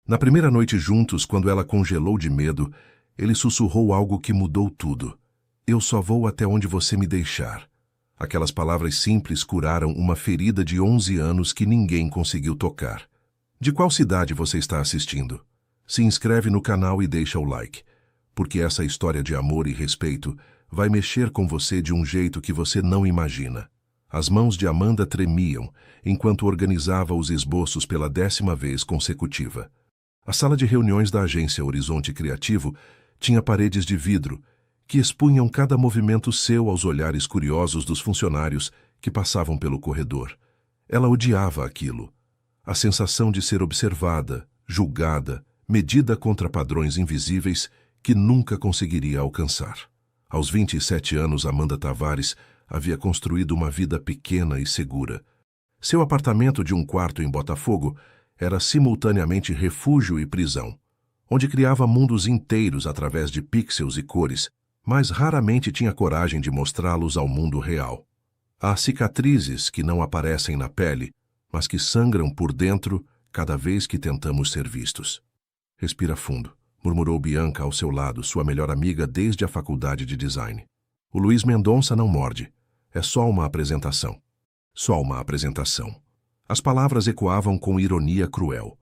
Na primeira noite juntos, quando ela congelou de medo, ele sussurrou algo que mudou tudo. Eu só vou até onde você me deixar. Aquelas palavras simples curaram uma ferida de 11 anos que ninguém conseguiu tocar. De qual cidade você está assistindo? Se inscreve no canal e deixa o like, porque essa história de amor e respeito vai mexer com você de um jeito que você não imagina. As mãos de Amanda tremiam enquanto organizava os esboços pela 10ª vez consecutiva. A sala de reuniões da agência Horizonte Criativo tinha paredes de vidro que expunham cada movimento seu aos olhares curiosos dos funcionários que passavam pelo corredor. Ela odiava aquilo. A sensação de ser observada, julgada, medida contra padrões invisíveis que nunca conseguiria alcançar. Aos 27 anos, Amanda Tavares havia construído uma vida pequena e segura. Seu apartamento de um quarto em Botafogo era simultaneamente refúgio e prisão, onde criava mundos inteiros através de pixels e cores, mas raramente tinha coragem de mostrá-los ao mundo real. Há cicatrizes que não aparecem na pele, mas que sangram por dentro cada vez que tentamos ser vistos. Respira fundo, murmurou Bianca ao seu lado, sua melhor amiga desde a faculdade de design. O Luiz Mendonça não morde. É só uma apresentação. Só uma apresentação. As palavras ecoavam com ironia cruel.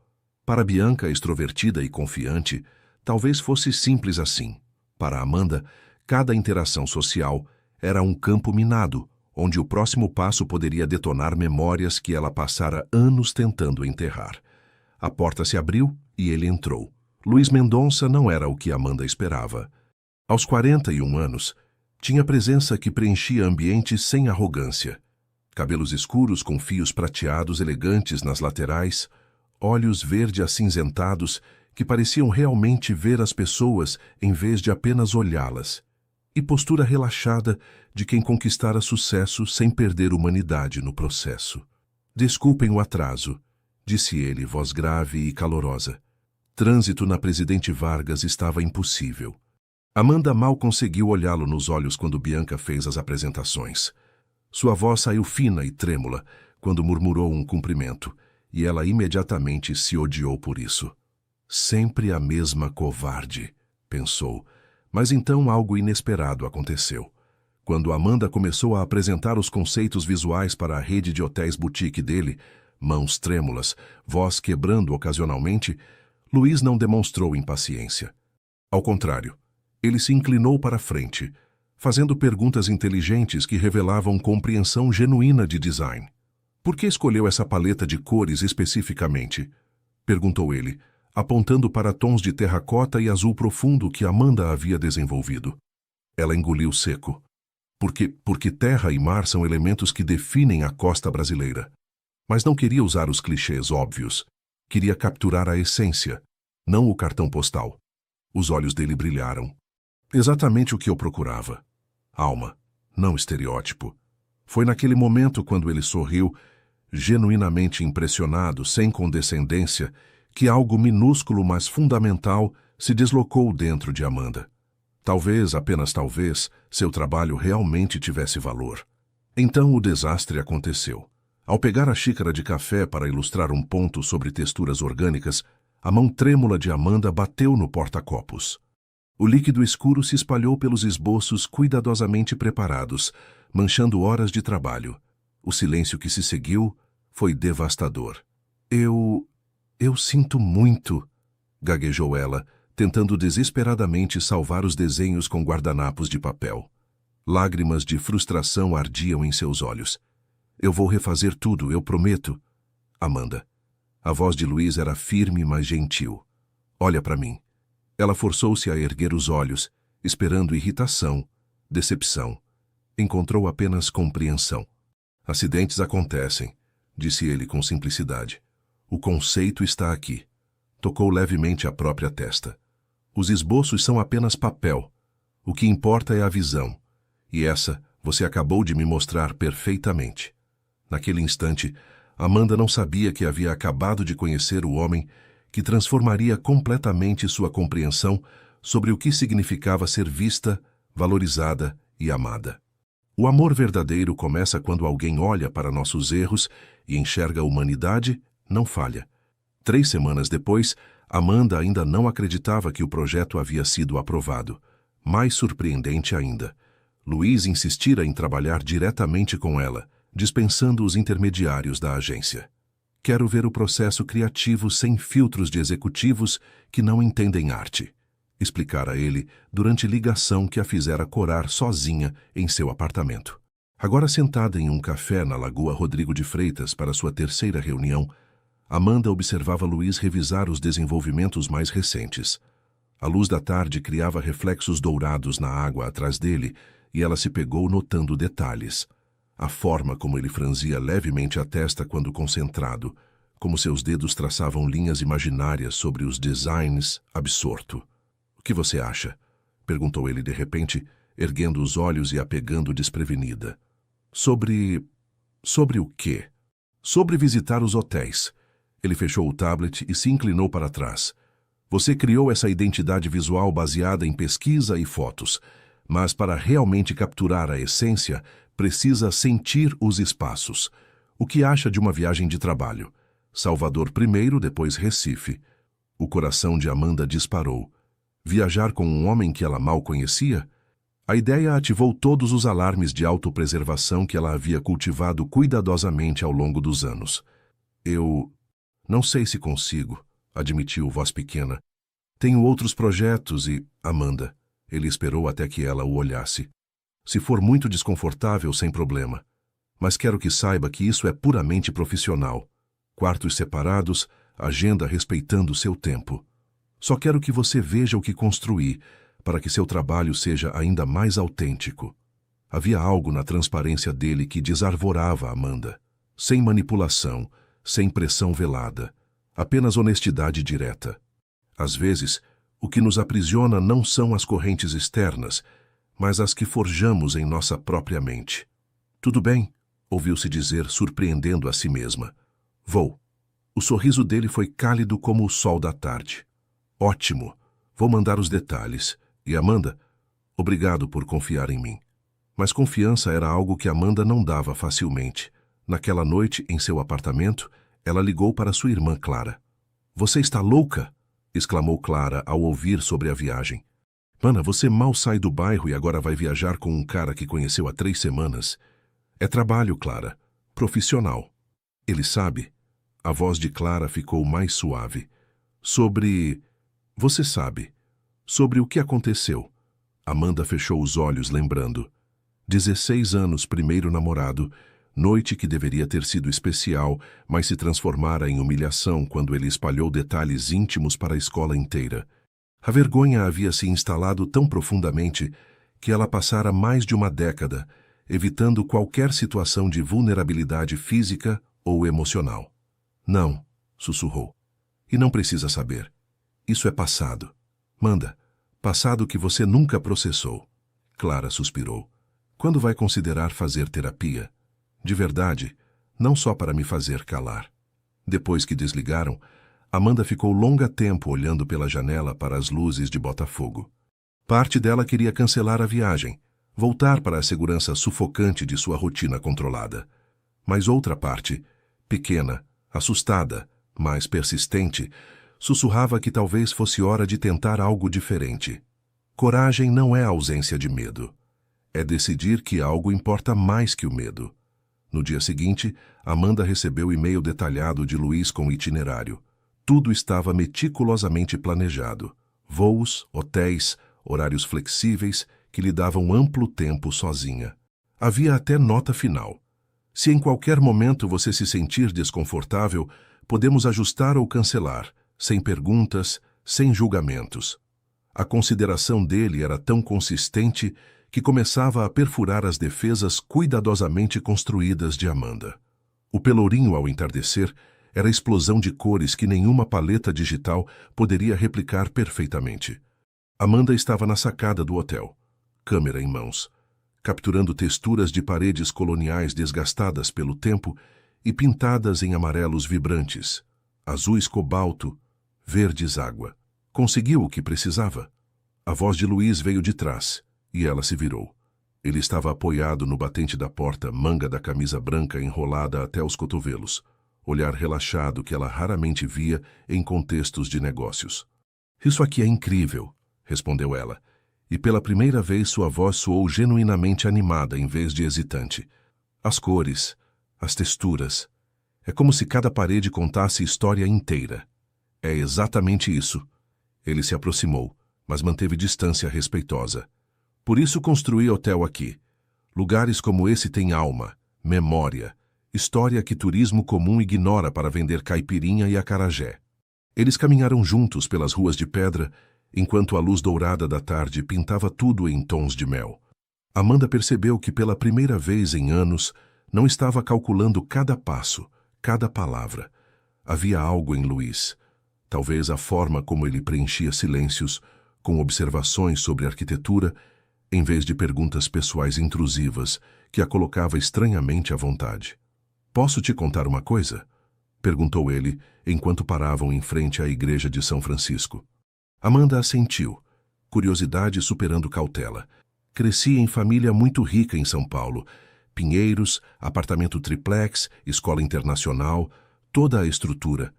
Para Bianca, extrovertida e confiante, talvez fosse simples assim. Para Amanda, cada interação social era um campo minado, onde o próximo passo poderia detonar memórias que ela passara anos tentando enterrar. A porta se abriu e ele entrou. Luiz Mendonça não era o que Amanda esperava. Aos 41 anos, tinha presença que preenchia ambientes sem arrogância. Cabelos escuros com fios prateados elegantes nas laterais, olhos verde-acinzentados que pareciam realmente ver as pessoas em vez de apenas olhá-las, e postura relaxada de quem conquistara sucesso sem perder humanidade no processo. Desculpem o atraso, disse ele, voz grave e calorosa. Trânsito na Presidente Vargas estava impossível. Amanda mal conseguiu olhá-lo nos olhos quando Bianca fez as apresentações. Sua voz saiu fina e trêmula quando murmurou um cumprimento, e ela imediatamente se odiou por isso. Sempre a mesma covarde, pensou, mas então algo inesperado aconteceu. Quando Amanda começou a apresentar os conceitos visuais para a rede de hotéis boutique dele, mãos trêmulas, voz quebrando ocasionalmente, Luiz não demonstrou impaciência. Ao contrário, ele se inclinou para a frente, fazendo perguntas inteligentes que revelavam compreensão genuína de design. Por que escolheu essa paleta de cores especificamente? Perguntou ele, apontando para tons de terracota e azul profundo que Amanda havia desenvolvido. Ela engoliu seco. Porque terra e mar são elementos que definem a costa brasileira. Mas não queria usar os clichês óbvios. Queria capturar a essência, não o cartão postal. Os olhos dele brilharam. Exatamente o que eu procurava. Alma, não estereótipo. Foi naquele momento, quando ele sorriu, genuinamente impressionado, sem condescendência, que algo minúsculo, mas fundamental, se deslocou dentro de Amanda. Talvez, apenas talvez, seu trabalho realmente tivesse valor. Então o desastre aconteceu. Ao pegar a xícara de café para ilustrar um ponto sobre texturas orgânicas, a mão trêmula de Amanda bateu no porta-copos. O líquido escuro se espalhou pelos esboços cuidadosamente preparados, manchando horas de trabalho. O silêncio que se seguiu foi devastador. Eu sinto muito, gaguejou ela, tentando desesperadamente salvar os desenhos com guardanapos de papel. Lágrimas de frustração ardiam em seus olhos. Eu vou refazer tudo, eu prometo. Amanda. A voz de Luiz era firme, mas gentil. Olha para mim. Ela forçou-se a erguer os olhos, esperando irritação, decepção. Encontrou apenas compreensão. Acidentes acontecem, disse ele com simplicidade. O conceito está aqui. Tocou levemente a própria testa. Os esboços são apenas papel. O que importa é a visão. E essa você acabou de me mostrar perfeitamente. Naquele instante, Amanda não sabia que havia acabado de conhecer o homem que transformaria completamente sua compreensão sobre o que significava ser vista, valorizada e amada. O amor verdadeiro começa quando alguém olha para nossos erros e enxerga a humanidade, não falha. 3 semanas depois, Amanda ainda não acreditava que o projeto havia sido aprovado. Mais surpreendente ainda, Luiz insistira em trabalhar diretamente com ela, dispensando os intermediários da agência. Quero ver o processo criativo sem filtros de executivos que não entendem arte, explicara ele durante ligação que a fizera corar sozinha em seu apartamento. Agora sentada em um café na Lagoa Rodrigo de Freitas para sua terceira reunião, Amanda observava Luiz revisar os desenvolvimentos mais recentes. A luz da tarde criava reflexos dourados na água atrás dele e ela se pegou notando detalhes. A forma como ele franzia levemente a testa quando concentrado, como seus dedos traçavam linhas imaginárias sobre os designs, absorto. O que você acha? Perguntou ele de repente, erguendo os olhos e a pegando desprevenida. Sobre o quê? Sobre visitar os hotéis. Ele fechou o tablet e se inclinou para trás. Você criou essa identidade visual baseada em pesquisa e fotos, mas para realmente capturar a essência, precisa sentir os espaços. O que acha de uma viagem de trabalho? Salvador primeiro, depois Recife. O coração de Amanda disparou. Viajar com um homem que ela mal conhecia? A ideia ativou todos os alarmes de autopreservação que ela havia cultivado cuidadosamente ao longo dos anos. Eu não sei se consigo, admitiu voz pequena. Tenho outros projetos e... Amanda. Ele esperou até que ela o olhasse. Se for muito desconfortável, sem problema. Mas quero que saiba que isso é puramente profissional. Quartos separados, agenda respeitando seu tempo. Só quero que você veja o que construí, para que seu trabalho seja ainda mais autêntico. Havia algo na transparência dele que desarvorava Amanda. Sem manipulação, sem pressão velada. Apenas honestidade direta. Às vezes, o que nos aprisiona não são as correntes externas, mas as que forjamos em nossa própria mente. Tudo bem, ouviu-se dizer, surpreendendo a si mesma. Vou. O sorriso dele foi cálido como o sol da tarde. Ótimo. Vou mandar os detalhes. E Amanda, obrigado por confiar em mim. Mas confiança era algo que Amanda não dava facilmente. Naquela noite, em seu apartamento, ela ligou para sua irmã Clara. Você está louca? Exclamou Clara ao ouvir sobre a viagem. Mana, você mal sai do bairro e agora vai viajar com um cara que conheceu há 3 semanas. É trabalho, Clara. Profissional. Ele sabe? A voz de Clara ficou mais suave. Sobre... Você sabe. Sobre o que aconteceu. Amanda fechou os olhos lembrando. 16 anos, primeiro namorado, noite que deveria ter sido especial, mas se transformara em humilhação quando ele espalhou detalhes íntimos para a escola inteira. A vergonha havia se instalado tão profundamente que ela passara mais de uma década, evitando qualquer situação de vulnerabilidade física ou emocional. Não, sussurrou. E não precisa saber. Isso é passado. Manda, passado que você nunca processou. Clara suspirou. Quando vai considerar fazer terapia? De verdade, não só para me fazer calar. Depois que desligaram, Amanda ficou longo tempo olhando pela janela para as luzes de Botafogo. Parte dela queria cancelar a viagem, voltar para a segurança sufocante de sua rotina controlada. Mas outra parte, pequena, assustada, mas persistente, sussurrava que talvez fosse hora de tentar algo diferente. Coragem não é ausência de medo. É decidir que algo importa mais que o medo. No dia seguinte, Amanda recebeu o e-mail detalhado de Luiz com o itinerário. Tudo estava meticulosamente planejado. Voos, hotéis, horários flexíveis que lhe davam amplo tempo sozinha. Havia até nota final. Se em qualquer momento você se sentir desconfortável, podemos ajustar ou cancelar, sem perguntas, sem julgamentos. A consideração dele era tão consistente que começava a perfurar as defesas cuidadosamente construídas de Amanda. O pelourinho ao entardecer era a explosão de cores que nenhuma paleta digital poderia replicar perfeitamente. Amanda estava na sacada do hotel, câmera em mãos, capturando texturas de paredes coloniais desgastadas pelo tempo e pintadas em amarelos vibrantes, azuis cobalto, verdes água. Conseguiu o que precisava. A voz de Luiz veio de trás, e ela se virou. Ele estava apoiado no batente da porta, manga da camisa branca enrolada até os cotovelos. olhar relaxado que ela raramente via em contextos de negócios. Isso aqui é incrível, respondeu ela, e pela primeira vez sua voz soou genuinamente animada em vez de hesitante. As cores, as texturas. É como se cada parede contasse história inteira. É exatamente isso. Ele se aproximou, mas manteve distância respeitosa. Por isso construí hotel aqui. Lugares como esse têm alma, memória, história que turismo comum ignora para vender caipirinha e acarajé. Eles caminharam juntos pelas ruas de pedra, enquanto a luz dourada da tarde pintava tudo em tons de mel. Amanda percebeu que pela primeira vez em anos não estava calculando cada passo, cada palavra. Havia algo em Luís. Talvez a forma como ele preenchia silêncios, com observações sobre arquitetura, em vez de perguntas pessoais intrusivas que a colocava estranhamente à vontade. "Posso te contar uma coisa?" perguntou ele, enquanto paravam em frente à igreja de São Francisco. Amanda assentiu, curiosidade superando cautela. Cresci em família muito rica em São Paulo. Pinheiros, apartamento triplex, escola internacional, toda a estrutura.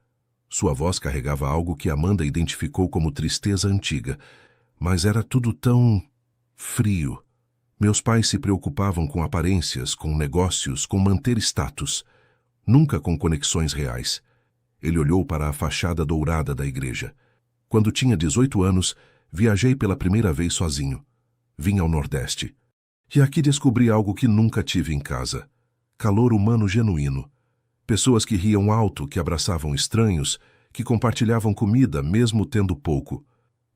Sua voz carregava algo que Amanda identificou como tristeza antiga, mas era tudo tão frio. Meus pais se preocupavam com aparências, com negócios, com manter status, nunca com conexões reais. Ele olhou para a fachada dourada da igreja. Quando tinha 18 anos, viajei pela primeira vez sozinho. Vim ao Nordeste. E aqui descobri algo que nunca tive em casa. Calor humano genuíno. Pessoas que riam alto, que abraçavam estranhos, que compartilhavam comida mesmo tendo pouco.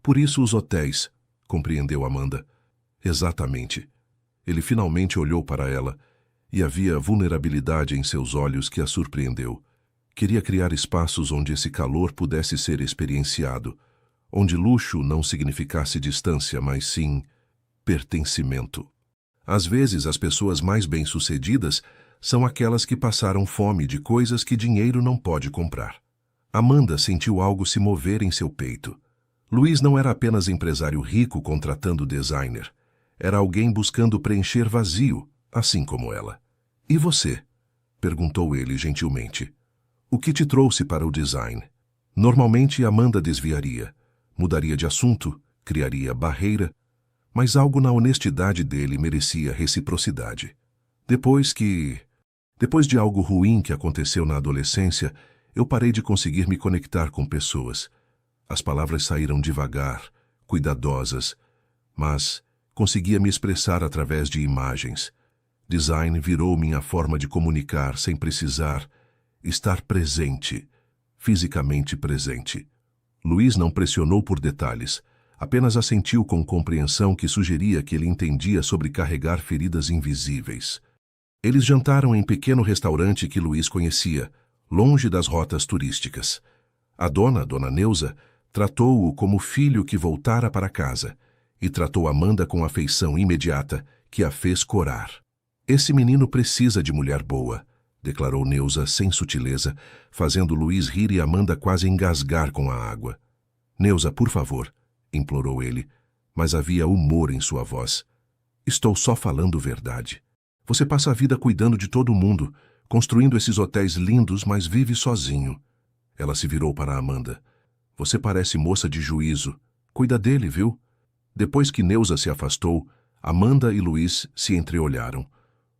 Por isso os hotéis, compreendeu Amanda. Exatamente. Ele finalmente olhou para ela, e havia vulnerabilidade em seus olhos que a surpreendeu. Queria criar espaços onde esse calor pudesse ser experienciado, onde luxo não significasse distância, mas sim pertencimento. Às vezes, as pessoas mais bem-sucedidas são aquelas que passaram fome de coisas que dinheiro não pode comprar. Amanda sentiu algo se mover em seu peito. Luís não era apenas empresário rico contratando designer. Era alguém buscando preencher vazio, assim como ela. "E você?" perguntou ele gentilmente. "O que te trouxe para o design?" Normalmente, Amanda desviaria, mudaria de assunto, criaria barreira, mas algo na honestidade dele merecia reciprocidade. Depois de algo ruim que aconteceu na adolescência, eu parei de conseguir me conectar com pessoas. As palavras saíram devagar, cuidadosas, mas conseguia me expressar através de imagens. Design virou minha forma de comunicar sem precisar estar presente, fisicamente presente. Luís não pressionou por detalhes, apenas assentiu com compreensão que sugeria que ele entendia sobre carregar feridas invisíveis. Eles jantaram em pequeno restaurante que Luís conhecia, longe das rotas turísticas. A Dona Neuza, tratou-o como filho que voltara para casa e tratou Amanda com afeição imediata que a fez corar. "Esse menino precisa de mulher boa", declarou Neuza sem sutileza, fazendo Luís rir e Amanda quase engasgar com a água. "Neuza, por favor", implorou ele, mas havia humor em sua voz. "Estou só falando verdade. Você passa a vida cuidando de todo mundo, construindo esses hotéis lindos, mas vive sozinho." Ela se virou para Amanda. "Você parece moça de juízo. Cuida dele, viu?" Depois que Neuza se afastou, Amanda e Luís se entreolharam.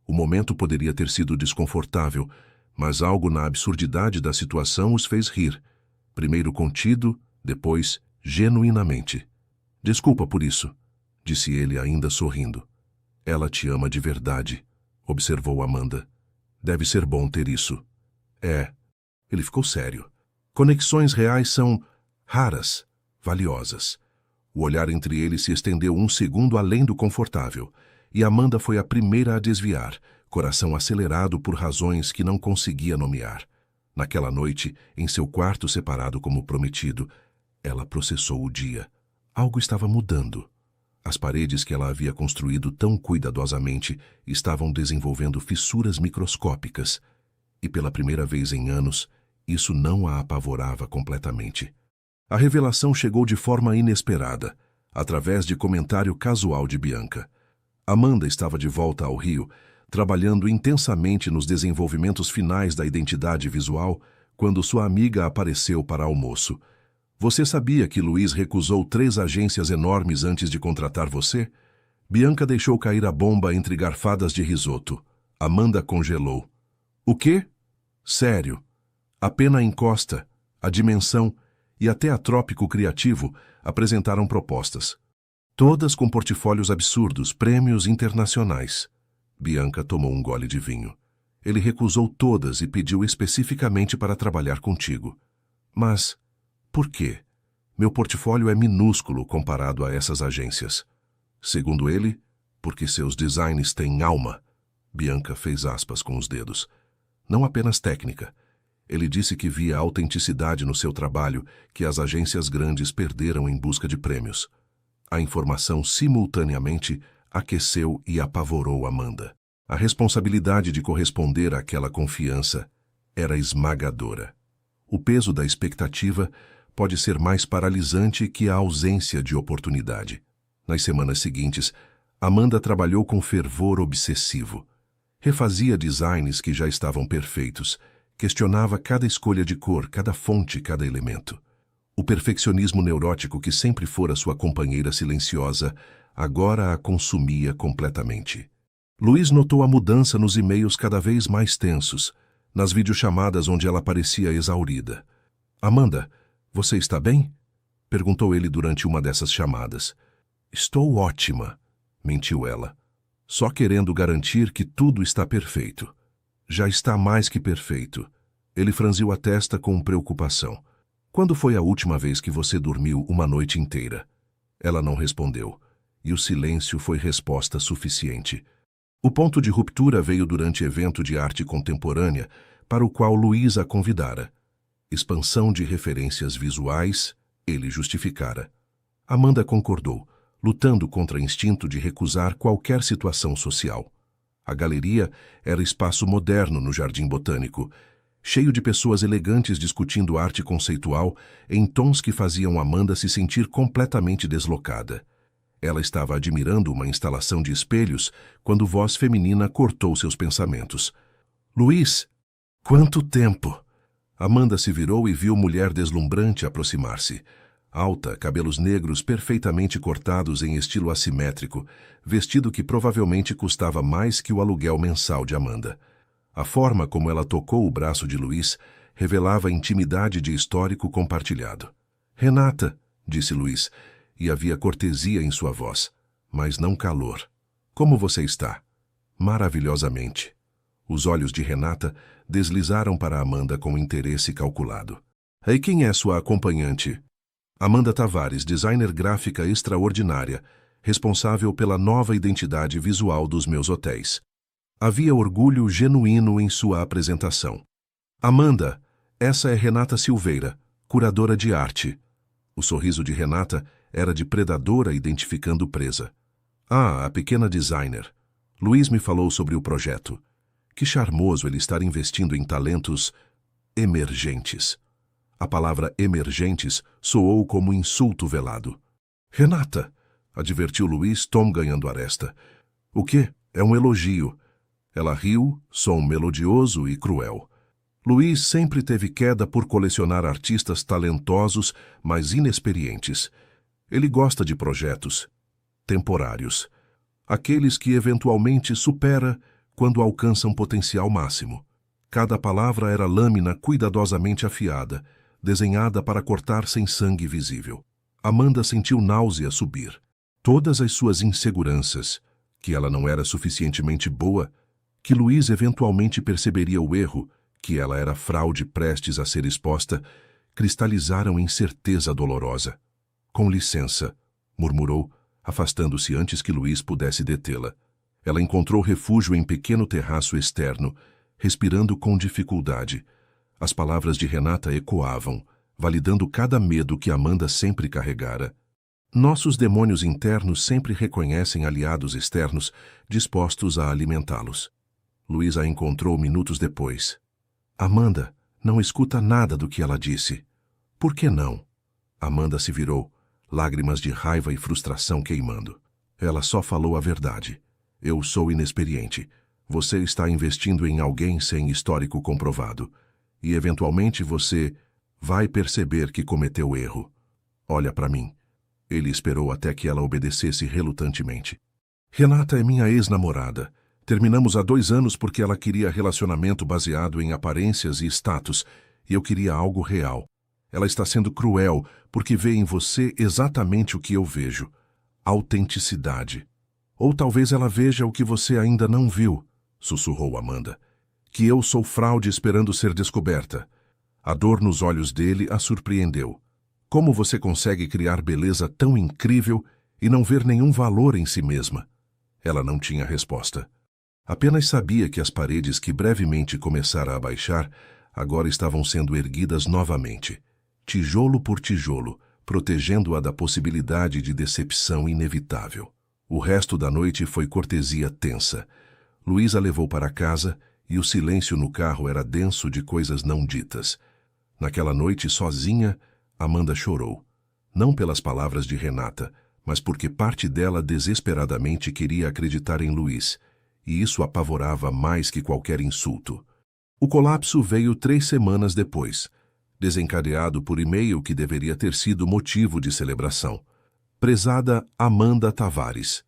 O momento poderia ter sido desconfortável, mas algo na absurdidade da situação os fez rir. Primeiro contido, depois genuinamente. "Desculpa por isso", disse ele ainda sorrindo. "Ela te ama de verdade", observou Amanda. "Deve ser bom ter isso." "É." Ele ficou sério. "Conexões reais são raras, valiosas." O olhar entre eles se estendeu um segundo além do confortável, e Amanda foi a primeira a desviar, coração acelerado por razões que não conseguia nomear. Naquela noite, em seu quarto separado como prometido, ela processou o dia. Algo estava mudando. As paredes que ela havia construído tão cuidadosamente estavam desenvolvendo fissuras microscópicas, e pela primeira vez em anos, isso não a apavorava completamente. A revelação chegou de forma inesperada, através de comentário casual de Bianca. Amanda estava de volta ao Rio, trabalhando intensamente nos desenvolvimentos finais da identidade visual, quando sua amiga apareceu para almoço. Você sabia que Luiz recusou 3 agências enormes antes de contratar você? Bianca deixou cair a bomba entre garfadas de risoto. Amanda congelou. O quê? Sério. A Pena Encosta, a Dimensão e até a Trópico Criativo apresentaram propostas. Todas com portfólios absurdos, prêmios internacionais. Bianca tomou um gole de vinho. Ele recusou todas e pediu especificamente para trabalhar contigo. Mas, por quê? Meu portfólio é minúsculo comparado a essas agências. Segundo ele, porque seus designs têm alma. Bianca fez aspas com os dedos. Não apenas técnica. Ele disse que via autenticidade no seu trabalho que as agências grandes perderam em busca de prêmios. A informação simultaneamente aqueceu e apavorou Amanda. A responsabilidade de corresponder àquela confiança era esmagadora. O peso da expectativa pode ser mais paralisante que a ausência de oportunidade. Nas semanas seguintes, Amanda trabalhou com fervor obsessivo. Refazia designs que já estavam perfeitos, questionava cada escolha de cor, cada fonte, cada elemento. O perfeccionismo neurótico que sempre fora sua companheira silenciosa, agora a consumia completamente. Luiz notou a mudança nos e-mails cada vez mais tensos, nas videochamadas onde ela parecia exaurida. Amanda, você está bem? Perguntou ele durante uma dessas chamadas. Estou ótima, mentiu ela, só querendo garantir que tudo está perfeito. Já está mais que perfeito. Ele franziu a testa com preocupação. Quando foi a última vez que você dormiu uma noite inteira? Ela não respondeu, e o silêncio foi resposta suficiente. O ponto de ruptura veio durante evento de arte contemporânea para o qual Luiz a convidara. Expansão de referências visuais, ele justificara. Amanda concordou, lutando contra o instinto de recusar qualquer situação social. A galeria era espaço moderno no Jardim Botânico, cheio de pessoas elegantes discutindo arte conceitual em tons que faziam Amanda se sentir completamente deslocada. Ela estava admirando uma instalação de espelhos quando voz feminina cortou seus pensamentos. Luiz, quanto tempo! Amanda se virou e viu mulher deslumbrante aproximar-se. Alta, cabelos negros perfeitamente cortados em estilo assimétrico, vestido que provavelmente custava mais que o aluguel mensal de Amanda. A forma como ela tocou o braço de Luiz revelava intimidade de histórico compartilhado. Renata, disse Luiz, e havia cortesia em sua voz, mas não calor. Como você está? Maravilhosamente. Os olhos de Renata deslizaram para Amanda com interesse calculado. E quem é sua acompanhante? Amanda Tavares, designer gráfica extraordinária, responsável pela nova identidade visual dos meus hotéis. Havia orgulho genuíno em sua apresentação. Amanda, essa é Renata Silveira, curadora de arte. O sorriso de Renata era de predadora identificando presa. Ah, a pequena designer. Luiz me falou sobre o projeto. Que charmoso ele estar investindo em talentos emergentes. A palavra emergentes soou como insulto velado. Renata, advertiu Luiz, tom ganhando aresta. O quê? É um elogio. Ela riu, som melodioso e cruel. Luiz sempre teve queda por colecionar artistas talentosos, mas inexperientes. Ele gosta de projetos temporários, aqueles que eventualmente supera quando alcançam potencial máximo. Cada palavra era lâmina cuidadosamente afiada, desenhada para cortar sem sangue visível. Amanda sentiu náusea subir. Todas as suas inseguranças, que ela não era suficientemente boa, que Luiz eventualmente perceberia o erro, que ela era fraude prestes a ser exposta, cristalizaram em certeza dolorosa. Com licença, murmurou, afastando-se antes que Luiz pudesse detê-la. Ela encontrou refúgio em pequeno terraço externo, respirando com dificuldade. As palavras de Renata ecoavam, validando cada medo que Amanda sempre carregara. Nossos demônios internos sempre reconhecem aliados externos dispostos a alimentá-los. Luiz a encontrou minutos depois. Amanda, não escuta nada do que ela disse. Por que não? Amanda se virou, lágrimas de raiva e frustração queimando. Ela só falou a verdade. Eu sou inexperiente. Você está investindo em alguém sem histórico comprovado. E, eventualmente, você vai perceber que cometeu erro. Olha para mim. Ele esperou até que ela obedecesse relutantemente. Renata é minha ex-namorada. Terminamos há 2 anos porque ela queria relacionamento baseado em aparências e status, e eu queria algo real. Ela está sendo cruel porque vê em você exatamente o que eu vejo. Autenticidade. Ou talvez ela veja o que você ainda não viu, sussurrou Amanda. Que eu sou fraude esperando ser descoberta. A dor nos olhos dele a surpreendeu. Como você consegue criar beleza tão incrível e não ver nenhum valor em si mesma? Ela não tinha resposta. Apenas sabia que as paredes que brevemente começara a baixar agora estavam sendo erguidas novamente, tijolo por tijolo, protegendo-a da possibilidade de decepção inevitável. O resto da noite foi cortesia tensa. Luís a levou para casa e o silêncio no carro era denso de coisas não ditas. Naquela noite, sozinha, Amanda chorou. Não pelas palavras de Renata, mas porque parte dela desesperadamente queria acreditar em Luís, e isso apavorava mais que qualquer insulto. O colapso veio 3 semanas depois, desencadeado por e-mail que deveria ter sido motivo de celebração. Prezada Amanda Tavares.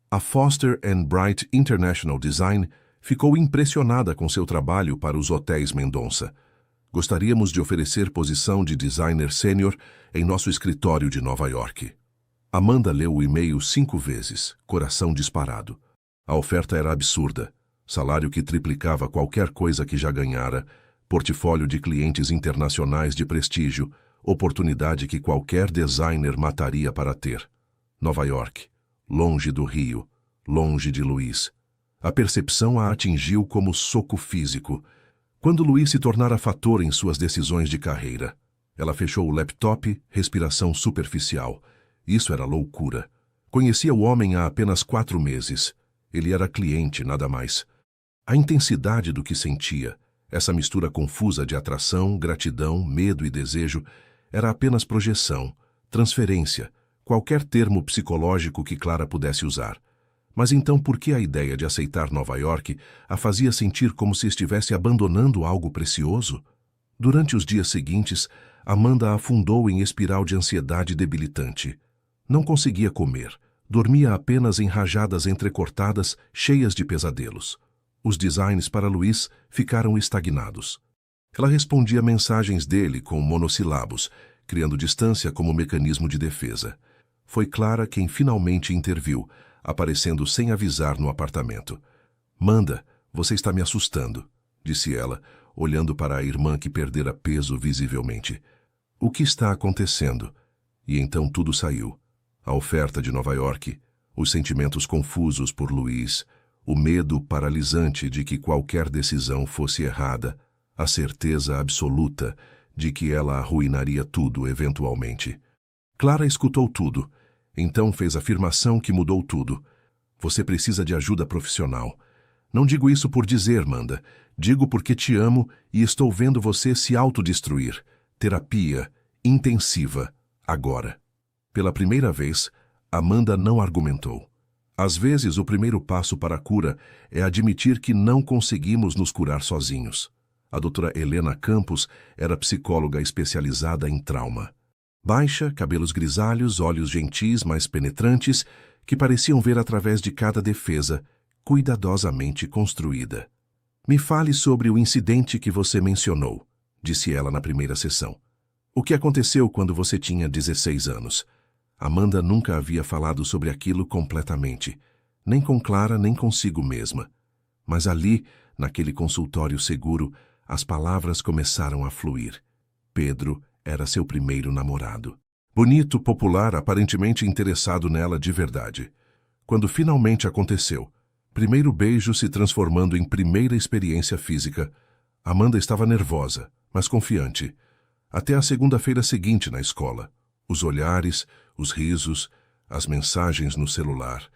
A Foster & Bright International Design ficou impressionada com seu trabalho para os hotéis Mendonça. Gostaríamos de oferecer posição de designer sênior em nosso escritório de Nova York. Amanda leu o e-mail 5 vezes, coração disparado. A oferta era absurda. Salário que triplicava qualquer coisa que já ganhara, portfólio de clientes internacionais de prestígio, oportunidade que qualquer designer mataria para ter. Nova York, longe do Rio, longe de Luís. A percepção a atingiu como soco físico. Quando Luís se tornara fator em suas decisões de carreira, ela fechou o laptop, respiração superficial. Isso era loucura. Conhecia o homem há apenas 4 meses. Ele era cliente, nada mais. A intensidade do que sentia, essa mistura confusa de atração, gratidão, medo e desejo, era apenas projeção, transferência, qualquer termo psicológico que Clara pudesse usar. Mas então por que a ideia de aceitar Nova York a fazia sentir como se estivesse abandonando algo precioso? Durante os dias seguintes, Amanda afundou em espiral de ansiedade debilitante. Não conseguia comer, dormia apenas em rajadas entrecortadas, cheias de pesadelos. Os designs para Luís ficaram estagnados. Ela respondia mensagens dele com monossílabos, criando distância como mecanismo de defesa. Foi Clara quem finalmente interviu, aparecendo sem avisar no apartamento. "Manda, você está me assustando", disse ela, olhando para a irmã que perdera peso visivelmente. "O que está acontecendo?" E então tudo saiu. A oferta de Nova York, os sentimentos confusos por Luís, o medo paralisante de que qualquer decisão fosse errada, a certeza absoluta de que ela arruinaria tudo eventualmente. Clara escutou tudo, então fez a afirmação que mudou tudo. "Você precisa de ajuda profissional. Não digo isso por dizer, Amanda. Digo porque te amo e estou vendo você se autodestruir. Terapia intensiva, agora." Pela primeira vez, Amanda não argumentou. Às vezes, o primeiro passo para a cura é admitir que não conseguimos nos curar sozinhos. A doutora Helena Campos era psicóloga especializada em trauma. Baixa, cabelos grisalhos, olhos gentis, mas penetrantes, que pareciam ver através de cada defesa, cuidadosamente construída. "Me fale sobre o incidente que você mencionou", disse ela na primeira sessão. "O que aconteceu quando você tinha 16 anos?" Amanda nunca havia falado sobre aquilo completamente, nem com Clara nem consigo mesma. Mas ali, naquele consultório seguro, as palavras começaram a fluir. Pedro era seu primeiro namorado. Bonito, popular, aparentemente interessado nela de verdade. Quando finalmente aconteceu, primeiro beijo se transformando em primeira experiência física, Amanda estava nervosa, mas confiante. Até a segunda-feira seguinte na escola. Os olhares, os risos, as mensagens no celular.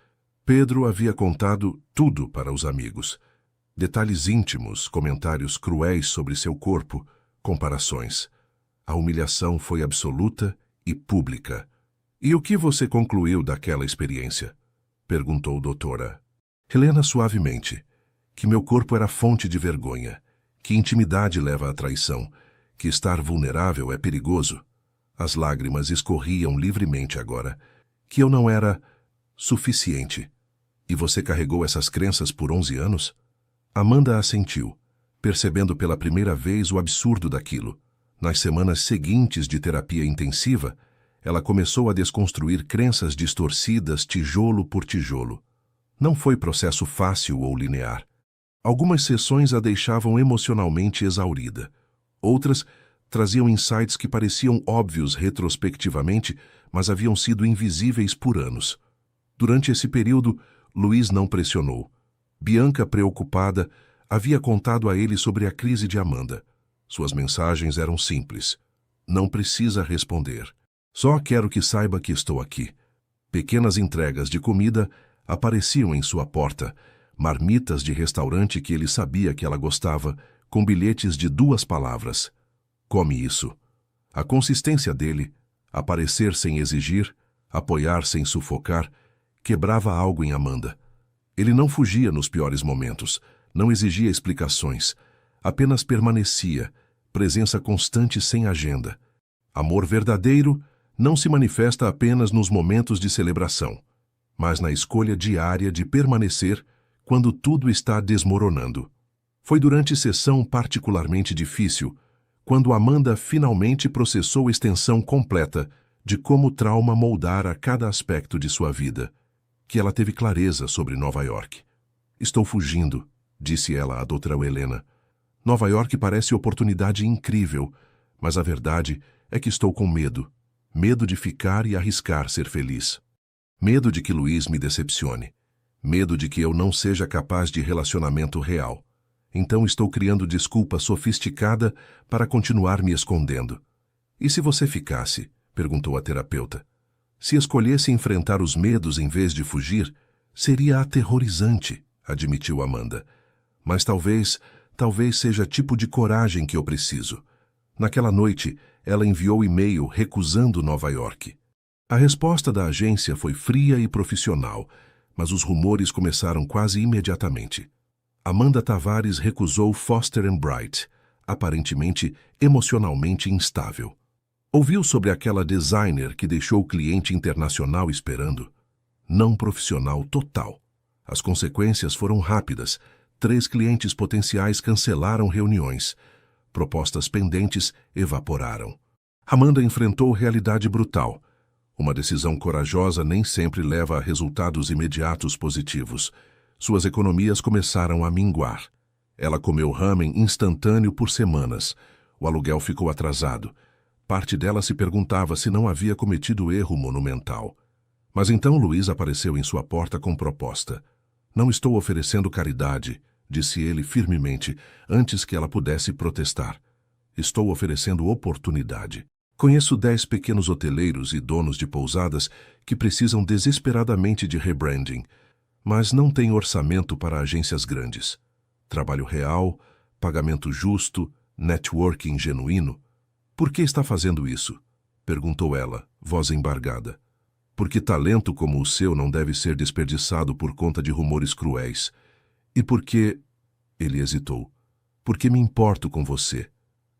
Pedro havia contado tudo para os amigos. Detalhes íntimos, comentários cruéis sobre seu corpo, comparações. A humilhação foi absoluta e pública. "E o que você concluiu daquela experiência?" perguntou doutora Helena suavemente. que meu corpo era fonte de vergonha, que intimidade leva à traição, que estar vulnerável é perigoso. As lágrimas escorriam livremente agora, que eu não era suficiente. E você carregou essas crenças por 11 anos? Amanda assentiu, percebendo pela primeira vez o absurdo daquilo. Nas semanas seguintes de terapia intensiva, ela começou a desconstruir crenças distorcidas tijolo por tijolo. Não foi processo fácil ou linear. Algumas sessões a deixavam emocionalmente exaurida. Outras traziam insights que pareciam óbvios retrospectivamente, mas haviam sido invisíveis por anos. Durante esse período, Luiz não pressionou. Bianca, preocupada, havia contado a ele sobre a crise de Amanda. Suas mensagens eram simples. Não precisa responder. Só quero que saiba que estou aqui. Pequenas entregas de comida apareciam em sua porta, marmitas de restaurante que ele sabia que ela gostava, com bilhetes de 2 palavras. Come isso. A consistência dele, aparecer sem exigir, apoiar sem sufocar, quebrava algo em Amanda. Ele não fugia nos piores momentos, não exigia explicações, apenas permanecia, presença constante sem agenda. Amor verdadeiro não se manifesta apenas nos momentos de celebração, mas na escolha diária de permanecer quando tudo está desmoronando. Foi durante sessão particularmente difícil, quando Amanda finalmente processou extensão completa de como o trauma moldara cada aspecto de sua vida, que ela teve clareza sobre Nova York. Estou fugindo, disse ela à doutora Helena. Nova York parece oportunidade incrível, mas a verdade é que estou com medo. Medo de ficar e arriscar ser feliz. Medo de que Luiz me decepcione. Medo de que eu não seja capaz de relacionamento real. Então estou criando desculpa sofisticada para continuar me escondendo. E se você ficasse? Perguntou a terapeuta. Se escolhesse enfrentar os medos em vez de fugir, seria aterrorizante, admitiu Amanda. Mas talvez seja tipo de coragem que eu preciso. Naquela noite, ela enviou e-mail recusando Nova York. A resposta da agência foi fria e profissional, mas os rumores começaram quase imediatamente. Amanda Tavares recusou Foster & Bright, aparentemente emocionalmente instável. Ouviu sobre aquela designer que deixou o cliente internacional esperando? Não profissional total. As consequências foram rápidas. 3 clientes potenciais cancelaram reuniões. Propostas pendentes evaporaram. Amanda enfrentou realidade brutal. Uma decisão corajosa nem sempre leva a resultados imediatos positivos. Suas economias começaram a minguar. Ela comeu ramen instantâneo por semanas. O aluguel ficou atrasado. Parte dela se perguntava se não havia cometido erro monumental. Mas então Luiz apareceu em sua porta com proposta. Não estou oferecendo caridade, disse ele firmemente, antes que ela pudesse protestar. Estou oferecendo oportunidade. Conheço 10 pequenos hoteleiros e donos de pousadas que precisam desesperadamente de rebranding, mas não têm orçamento para agências grandes. Trabalho real, pagamento justo, networking genuíno. Por que está fazendo isso? Perguntou ela, voz embargada. Porque talento como o seu não deve ser desperdiçado por conta de rumores cruéis. E porque... Ele hesitou. Porque me importo com você.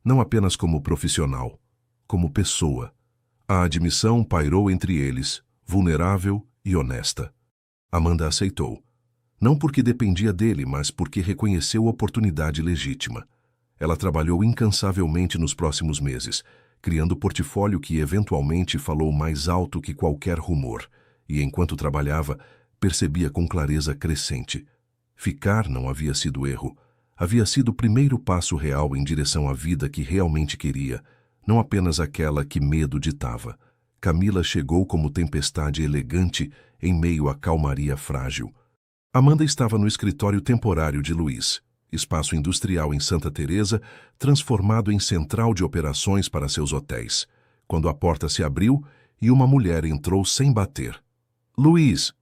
Não apenas como profissional, como pessoa. A admissão pairou entre eles, vulnerável e honesta. Amanda aceitou. Não porque dependia dele, mas porque reconheceu oportunidade legítima. Ela trabalhou incansavelmente nos próximos meses, criando portfólio que eventualmente falou mais alto que qualquer rumor, e enquanto trabalhava, percebia com clareza crescente. Ficar não havia sido erro. Havia sido o primeiro passo real em direção à vida que realmente queria, não apenas aquela que medo ditava. Camila chegou como tempestade elegante em meio à calmaria frágil. Amanda estava no escritório temporário de Luiz, espaço industrial em Santa Teresa, transformado em central de operações para seus hotéis, quando a porta se abriu e uma mulher entrou sem bater. Luiz!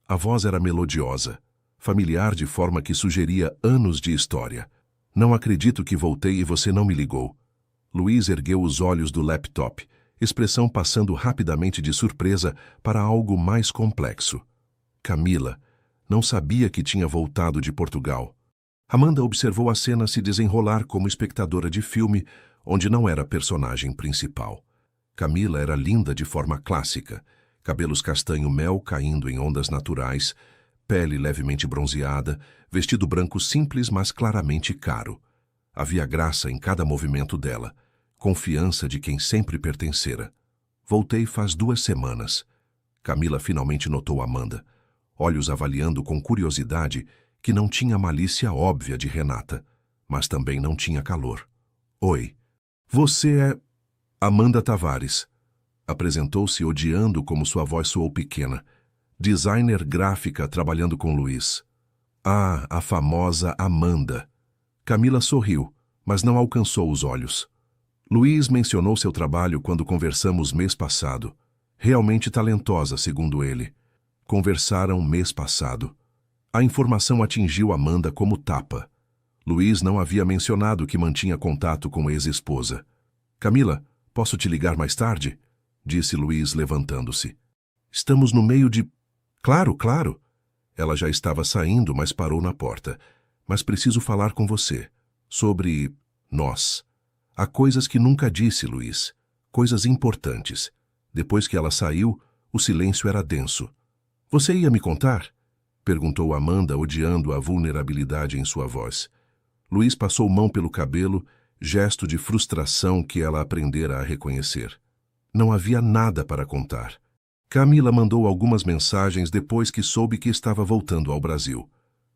A voz era melodiosa, familiar de forma que sugeria anos de história. Não acredito que voltei e você não me ligou. Luiz ergueu os olhos do laptop, expressão passando rapidamente de surpresa para algo mais complexo. Camila não sabia que tinha voltado de Portugal. Amanda observou a cena se desenrolar como espectadora de filme, onde não era a personagem principal. Camila era linda de forma clássica, cabelos castanho-mel caindo em ondas naturais, pele levemente bronzeada, vestido branco simples, mas claramente caro. Havia graça em cada movimento dela, confiança de quem sempre pertencera. Voltei faz 2 semanas. Camila finalmente notou Amanda, olhos avaliando com curiosidade que não tinha malícia óbvia de Renata, mas também não tinha calor. Oi. Você é... Amanda Tavares. Apresentou-se odiando como sua voz soou pequena. Designer gráfica trabalhando com Luiz. Ah, a famosa Amanda. Camila sorriu, mas não alcançou os olhos. Luiz mencionou seu trabalho quando conversamos mês passado. Realmente talentosa, segundo ele. Conversaram mês passado. A informação atingiu Amanda como tapa. Luiz não havia mencionado que mantinha contato com ex-esposa. Camila, posso te ligar mais tarde? Disse Luiz, levantando-se. Estamos no meio de... Claro, claro. Ela já estava saindo, mas parou na porta. Mas preciso falar com você. Sobre... nós. Há coisas que nunca disse, Luiz. Coisas importantes. Depois que ela saiu, o silêncio era denso. Você ia me contar? Perguntou Amanda, odiando a vulnerabilidade em sua voz. Luiz passou mão pelo cabelo, gesto de frustração que ela aprendera a reconhecer. Não havia nada para contar. Camila mandou algumas mensagens depois que soube que estava voltando ao Brasil.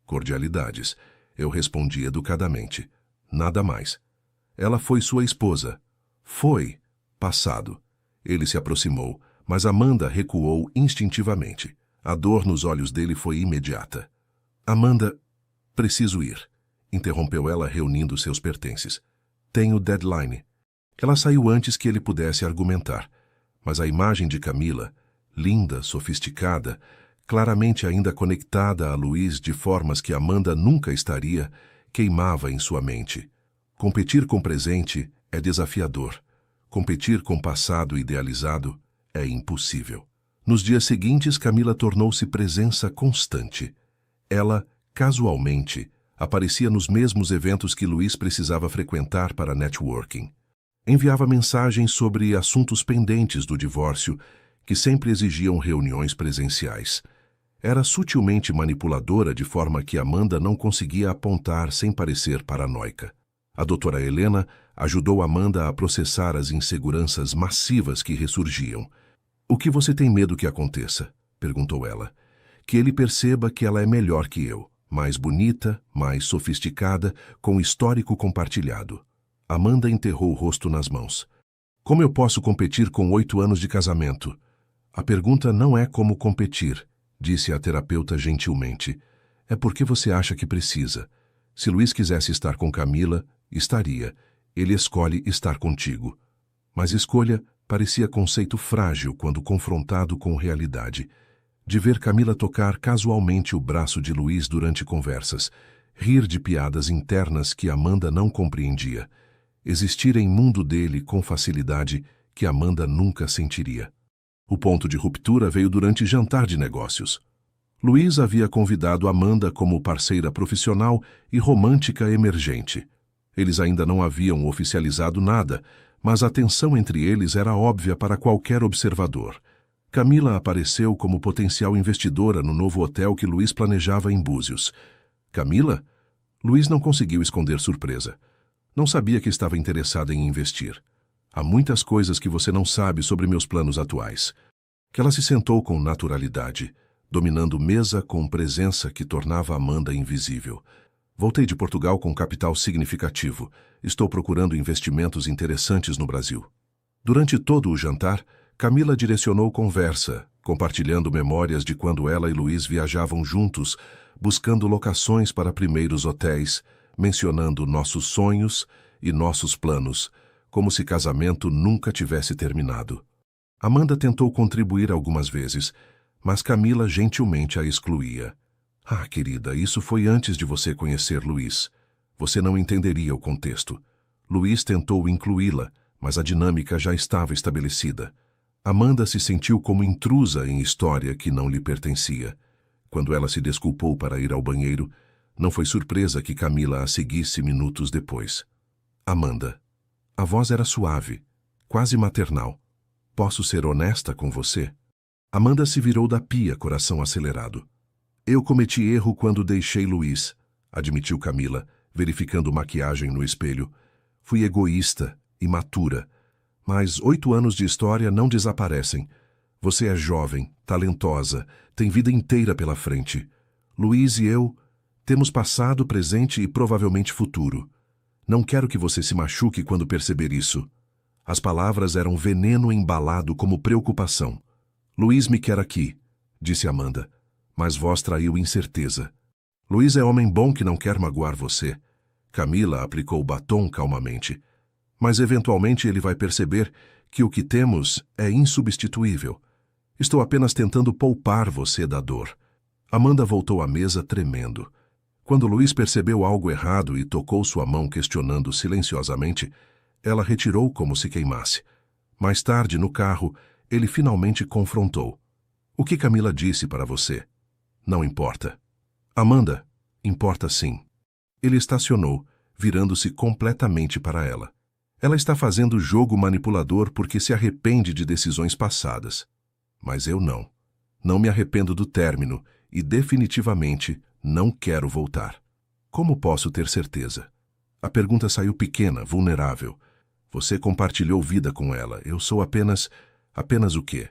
Cordialidades. Eu respondi educadamente. Nada mais. Ela foi sua esposa. Foi. Passado. Ele se aproximou, mas Amanda recuou instintivamente. A dor nos olhos dele foi imediata. Amanda, preciso ir, interrompeu ela reunindo seus pertences. Tenho deadline. Ela saiu antes que ele pudesse argumentar, mas a imagem de Camila, linda, sofisticada, claramente ainda conectada a Luiz de formas que Amanda nunca estaria, queimava em sua mente. Competir com o presente é desafiador. Competir com o passado idealizado é impossível. Nos dias seguintes, Camila tornou-se presença constante. Ela, casualmente, aparecia nos mesmos eventos que Luiz precisava frequentar para networking. Enviava mensagens sobre assuntos pendentes do divórcio, que sempre exigiam reuniões presenciais. Era sutilmente manipuladora de forma que Amanda não conseguia apontar sem parecer paranoica. A doutora Helena ajudou Amanda a processar as inseguranças massivas que ressurgiam. O que você tem medo que aconteça? Perguntou ela. Que ele perceba que ela é melhor que eu, mais bonita, mais sofisticada, com histórico compartilhado. Amanda enterrou o rosto nas mãos. Como eu posso competir com 8 anos de casamento? A pergunta não é como competir, disse a terapeuta gentilmente. É porque você acha que precisa. Se Luiz quisesse estar com Camila, estaria. Ele escolhe estar contigo. Mas escolha parecia conceito frágil quando confrontado com realidade. De ver Camila tocar casualmente o braço de Luiz durante conversas, rir de piadas internas que Amanda não compreendia, existir em mundo dele com facilidade que Amanda nunca sentiria. O ponto de ruptura veio durante jantar de negócios. Luiz havia convidado Amanda como parceira profissional e romântica emergente. Eles ainda não haviam oficializado nada, mas a tensão entre eles era óbvia para qualquer observador. Camila apareceu como potencial investidora no novo hotel que Luiz planejava em Búzios. Camila? Luiz não conseguiu esconder surpresa. Não sabia que estava interessada em investir. Há muitas coisas que você não sabe sobre meus planos atuais. Que ela se sentou com naturalidade, dominando mesa com presença que tornava Amanda invisível. Voltei de Portugal com capital significativo. Estou procurando investimentos interessantes no Brasil. Durante todo o jantar, Camila direcionou conversa, compartilhando memórias de quando ela e Luiz viajavam juntos, buscando locações para primeiros hotéis, mencionando nossos sonhos e nossos planos, como se casamento nunca tivesse terminado. Amanda tentou contribuir algumas vezes, mas Camila gentilmente a excluía. Ah, querida, isso foi antes de você conhecer Luiz. Você não entenderia o contexto. Luiz tentou incluí-la, mas a dinâmica já estava estabelecida. Amanda se sentiu como intrusa em história que não lhe pertencia. Quando ela se desculpou para ir ao banheiro, Não foi surpresa que Camila a seguisse minutos depois. Amanda. A voz era suave, quase maternal. Posso ser honesta com você? Amanda se virou da pia, coração acelerado. Eu cometi erro quando deixei Luiz, admitiu Camila, verificando maquiagem no espelho. Fui egoísta, imatura. Mas 8 anos de história não desaparecem. Você é jovem, talentosa, tem vida inteira pela frente. Luiz e eu temos passado, presente e provavelmente futuro. Não quero que você se machuque quando perceber isso. As palavras eram veneno embalado como preocupação. Luiz me quer aqui, disse Amanda, mas voz traiu incerteza. Luiz é homem bom que não quer magoar você. Camila aplicou o batom calmamente. Mas eventualmente ele vai perceber que o que temos é insubstituível. Estou apenas tentando poupar você da dor. Amanda voltou à mesa tremendo. Quando Luiz percebeu algo errado e tocou sua mão questionando silenciosamente, ela retirou como se queimasse. Mais tarde, no carro, ele finalmente confrontou. O que Camila disse para você? Não importa. Amanda, importa sim. Ele estacionou, virando-se completamente para ela. Ela está fazendo jogo manipulador porque se arrepende de decisões passadas. Mas eu não. Não me arrependo do término e definitivamente não quero voltar. Como posso ter certeza? A pergunta saiu pequena, vulnerável. Você compartilhou vida com ela. Eu sou apenas o quê?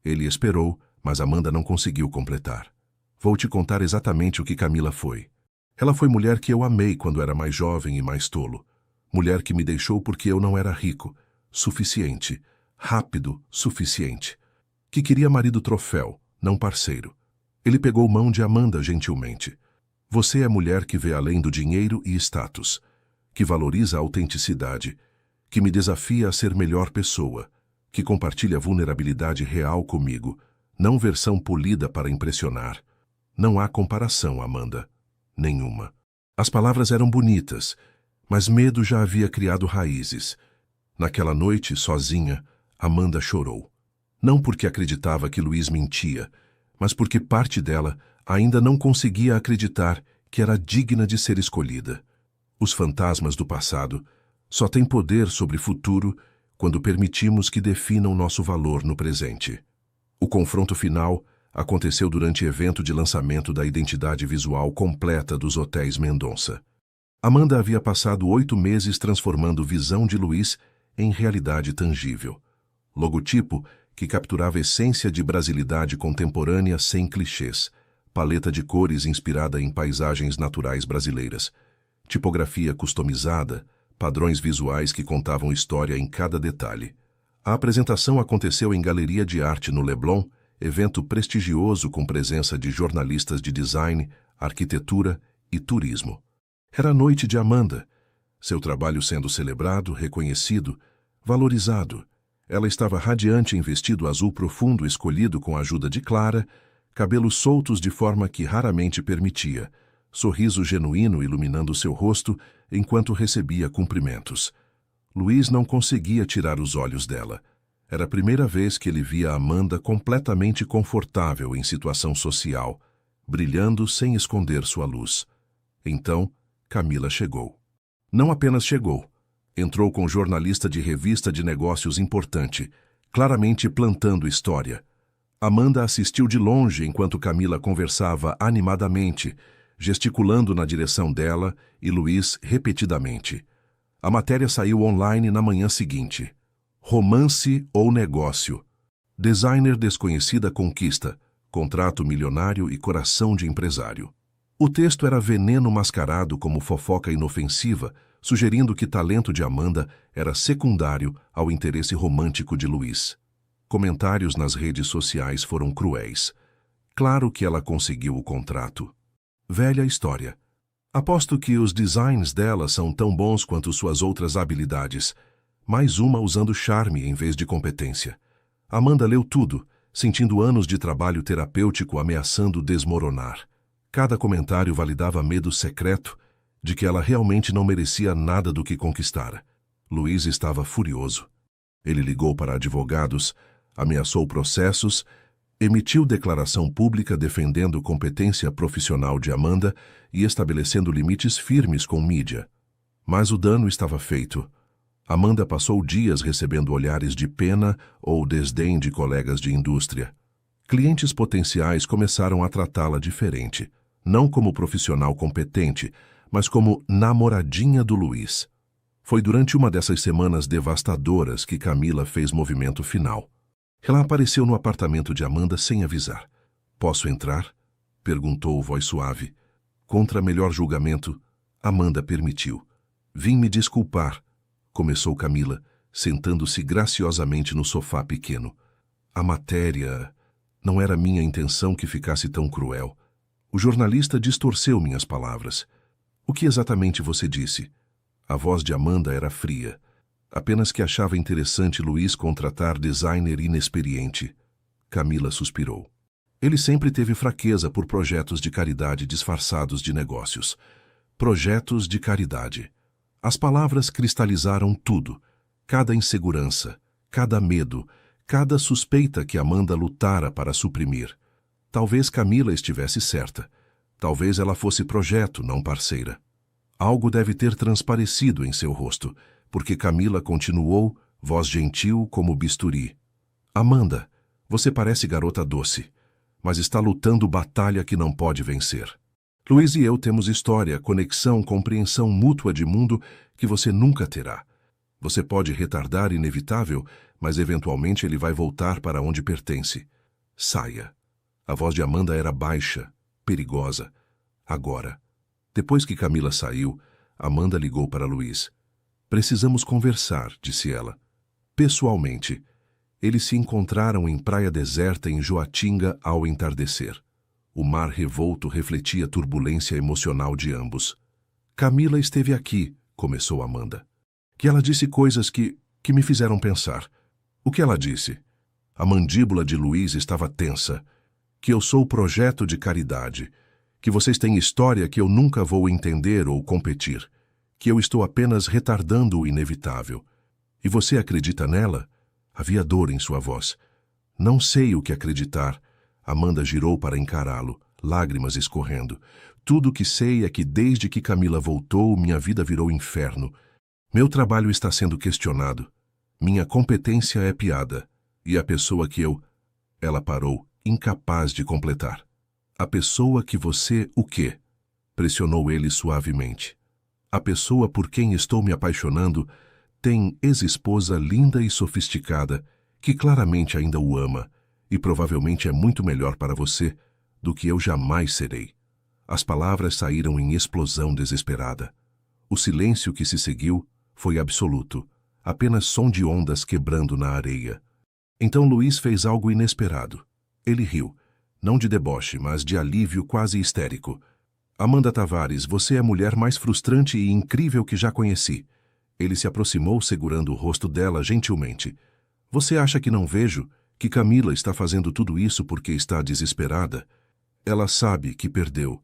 Ele esperou, mas Amanda não conseguiu completar. Vou te contar exatamente o que Camila foi. Ela foi mulher que eu amei quando era mais jovem e mais tolo. Mulher que me deixou porque eu não era rico, suficiente, rápido, suficiente. Que queria marido troféu, não parceiro. Ele pegou mão de Amanda gentilmente. Você é mulher que vê além do dinheiro e status, que valoriza a autenticidade, que me desafia a ser melhor pessoa, que compartilha vulnerabilidade real comigo, não versão polida para impressionar. Não há comparação, Amanda. Nenhuma. As palavras eram bonitas, mas medo já havia criado raízes. Naquela noite, sozinha, Amanda chorou. Não porque acreditava que Luiz mentia, mas porque parte dela ainda não conseguia acreditar que era digna de ser escolhida. Os fantasmas do passado só têm poder sobre o futuro quando permitimos que definam nosso valor no presente. O confronto final aconteceu durante o evento de lançamento da identidade visual completa dos Hotéis Mendonça. Amanda havia passado 8 meses transformando visão de Luiz em realidade tangível. Logotipo que capturava a essência de brasilidade contemporânea sem clichês, paleta de cores inspirada em paisagens naturais brasileiras, tipografia customizada, padrões visuais que contavam história em cada detalhe. A apresentação aconteceu em Galeria de Arte no Leblon, evento prestigioso com presença de jornalistas de design, arquitetura e turismo. Era a noite de Amanda, seu trabalho sendo celebrado, reconhecido, valorizado. Ela estava radiante em vestido azul profundo escolhido com a ajuda de Clara, cabelos soltos de forma que raramente permitia, sorriso genuíno iluminando seu rosto enquanto recebia cumprimentos. Luiz não conseguia tirar os olhos dela. Era a primeira vez que ele via Amanda completamente confortável em situação social, brilhando sem esconder sua luz. Então, Camila chegou. Não apenas chegou. Entrou com jornalista de revista de negócios importante, claramente plantando história. Amanda assistiu de longe enquanto Camila conversava animadamente, gesticulando na direção dela e Luiz repetidamente. A matéria saiu online na manhã seguinte. Romance ou negócio? Designer desconhecida conquista, contrato milionário e coração de empresário. O texto era veneno mascarado como fofoca inofensiva, sugerindo que talento de Amanda era secundário ao interesse romântico de Luiz. Comentários nas redes sociais foram cruéis. Claro que ela conseguiu o contrato. Velha história. Aposto que os designs dela são tão bons quanto suas outras habilidades. Mais uma usando charme em vez de competência. Amanda leu tudo, sentindo anos de trabalho terapêutico ameaçando desmoronar. Cada comentário validava medo secreto de que ela realmente não merecia nada do que conquistara. Luiz estava furioso. Ele ligou para advogados, ameaçou processos Emitiu declaração pública defendendo competência profissional de Amanda e estabelecendo limites firmes com mídia. Mas o dano estava feito. Amanda passou dias recebendo olhares de pena ou desdém de colegas de indústria. Clientes potenciais começaram a tratá-la diferente, não como profissional competente, mas como namoradinha do Luiz. Foi durante uma dessas semanas devastadoras que Camila fez movimento final. Ela apareceu no apartamento de Amanda sem avisar. "Posso entrar?" perguntou voz suave. Contra melhor julgamento, Amanda permitiu. "Vim me desculpar", começou Camila, sentando-se graciosamente no sofá pequeno. "A matéria... Não era minha intenção que ficasse tão cruel." O jornalista distorceu minhas palavras. "O que exatamente você disse?" A voz de Amanda era fria. Apenas que achava interessante Luiz contratar designer inexperiente. Camila suspirou. Ele sempre teve fraqueza por projetos de caridade disfarçados de negócios. Projetos de caridade. As palavras cristalizaram tudo. Cada insegurança, cada medo, cada suspeita que Amanda lutara para suprimir. Talvez Camila estivesse certa. Talvez ela fosse projeto, não parceira. Algo deve ter transparecido em seu rosto, porque Camila continuou, voz gentil como bisturi. "Amanda, você parece garota doce, mas está lutando batalha que não pode vencer. Luiz e eu temos história, conexão, compreensão mútua de mundo que você nunca terá. Você pode retardar inevitável, mas eventualmente ele vai voltar para onde pertence. Saia." A voz de Amanda era baixa, perigosa. Agora. Depois que Camila saiu, Amanda ligou para Luiz. "Precisamos conversar", disse ela. Pessoalmente. Eles se encontraram em praia deserta em Joatinga ao entardecer. O mar revolto refletia a turbulência emocional de ambos. "Camila esteve aqui", começou Amanda. "Que ela disse coisas que me fizeram pensar." "O que ela disse?" A mandíbula de Luiz estava tensa. "Que eu sou projeto de caridade. Que vocês têm história que eu nunca vou entender ou competir. Que eu estou apenas retardando o inevitável. E você acredita nela?" Havia dor em sua voz. "Não sei o que acreditar." Amanda girou para encará-lo, lágrimas escorrendo. "Tudo o que sei é que desde que Camila voltou, minha vida virou inferno. Meu trabalho está sendo questionado. Minha competência é piada. E a pessoa que eu..." Ela parou, incapaz de completar. "A pessoa que você... o quê?" pressionou ele suavemente. "A pessoa por quem estou me apaixonando tem ex-esposa linda e sofisticada, que claramente ainda o ama, e provavelmente é muito melhor para você do que eu jamais serei." As palavras saíram em explosão desesperada. O silêncio que se seguiu foi absoluto, apenas som de ondas quebrando na areia. Então Luiz fez algo inesperado. Ele riu, não de deboche, mas de alívio quase histérico. "Amanda Tavares, você é a mulher mais frustrante e incrível que já conheci." Ele se aproximou segurando o rosto dela gentilmente. "Você acha que não vejo que Camila está fazendo tudo isso porque está desesperada? Ela sabe que perdeu.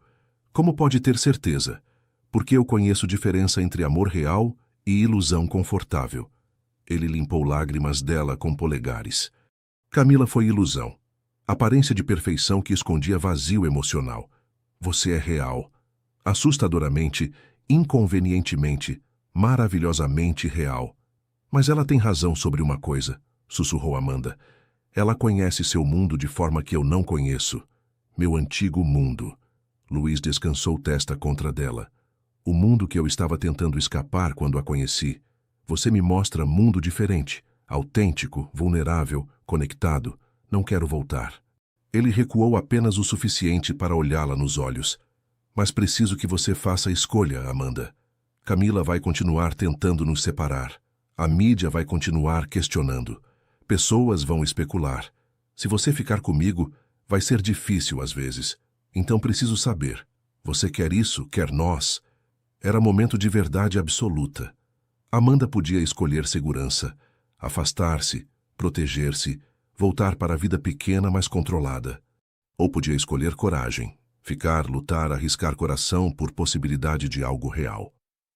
Como pode ter certeza? Porque eu conheço diferença entre amor real e ilusão confortável." Ele limpou lágrimas dela com polegares. "Camila foi ilusão. Aparência de perfeição que escondia vazio emocional. Você é real. Assustadoramente, inconvenientemente, maravilhosamente real." "Mas ela tem razão sobre uma coisa", sussurrou Amanda. "Ela conhece seu mundo de forma que eu não conheço. Meu antigo mundo." Luiz descansou testa contra dela. "O mundo que eu estava tentando escapar quando a conheci. Você me mostra mundo diferente, autêntico, vulnerável, conectado. Não quero voltar." Ele recuou apenas o suficiente para olhá-la nos olhos. "Mas preciso que você faça a escolha, Amanda. Camila vai continuar tentando nos separar. A mídia vai continuar questionando. Pessoas vão especular. Se você ficar comigo, vai ser difícil às vezes. Então preciso saber. Você quer isso? Quer nós?" Era momento de verdade absoluta. Amanda podia escolher segurança, afastar-se, proteger-se, voltar para a vida pequena, mas controlada. Ou podia escolher coragem, ficar, lutar, arriscar coração por possibilidade de algo real.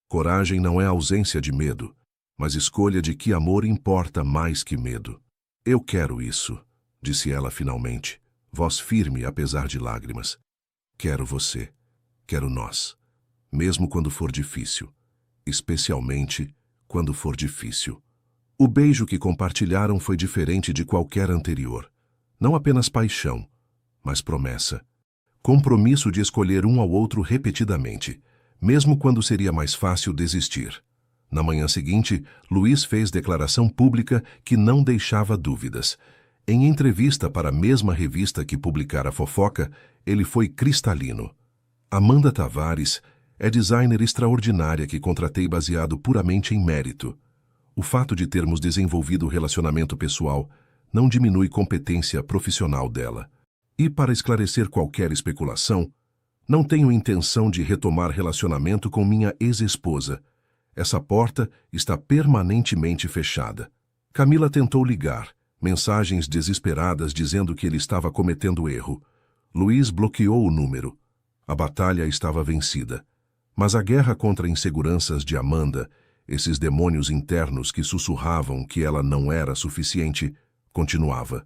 Coragem não é ausência de medo, mas escolha de que amor importa mais que medo. "Eu quero isso", disse ela finalmente. voz firme apesar de lágrimas. Quero você. Quero nós. Mesmo quando for difícil. Especialmente quando for difícil. O beijo que compartilharam foi diferente de qualquer anterior. Não apenas paixão, mas promessa. Compromisso de escolher um ao outro repetidamente, mesmo quando seria mais fácil desistir. Na manhã seguinte, Luiz fez declaração pública que não deixava dúvidas. Em entrevista para a mesma revista que publicara a fofoca, ele foi cristalino. Amanda Tavares é designer extraordinária que contratei baseado puramente em mérito. O fato de termos desenvolvido relacionamento pessoal não diminui competência profissional dela. E para esclarecer qualquer especulação, não tenho intenção de retomar relacionamento com minha ex-esposa. Essa porta está permanentemente fechada. Camila tentou ligar, mensagens desesperadas dizendo que ele estava cometendo erro. Luiz bloqueou o número. A batalha estava vencida. Mas a guerra contra inseguranças de Amanda, esses demônios internos que sussurravam que ela não era suficiente, continuava.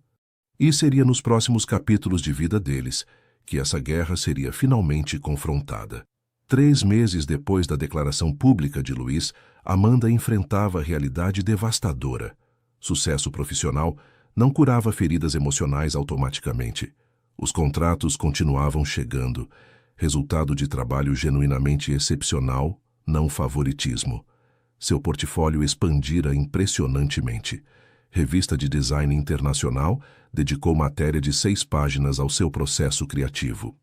E seria nos próximos capítulos de vida deles que essa guerra seria finalmente confrontada. 3 meses depois da declaração pública de Luiz, Amanda enfrentava a realidade devastadora. Sucesso profissional não curava feridas emocionais automaticamente. Os contratos continuavam chegando, resultado de trabalho genuinamente excepcional, não favoritismo. Seu portfólio expandira impressionantemente. Revista de design internacional dedicou matéria de 6 páginas ao seu processo criativo.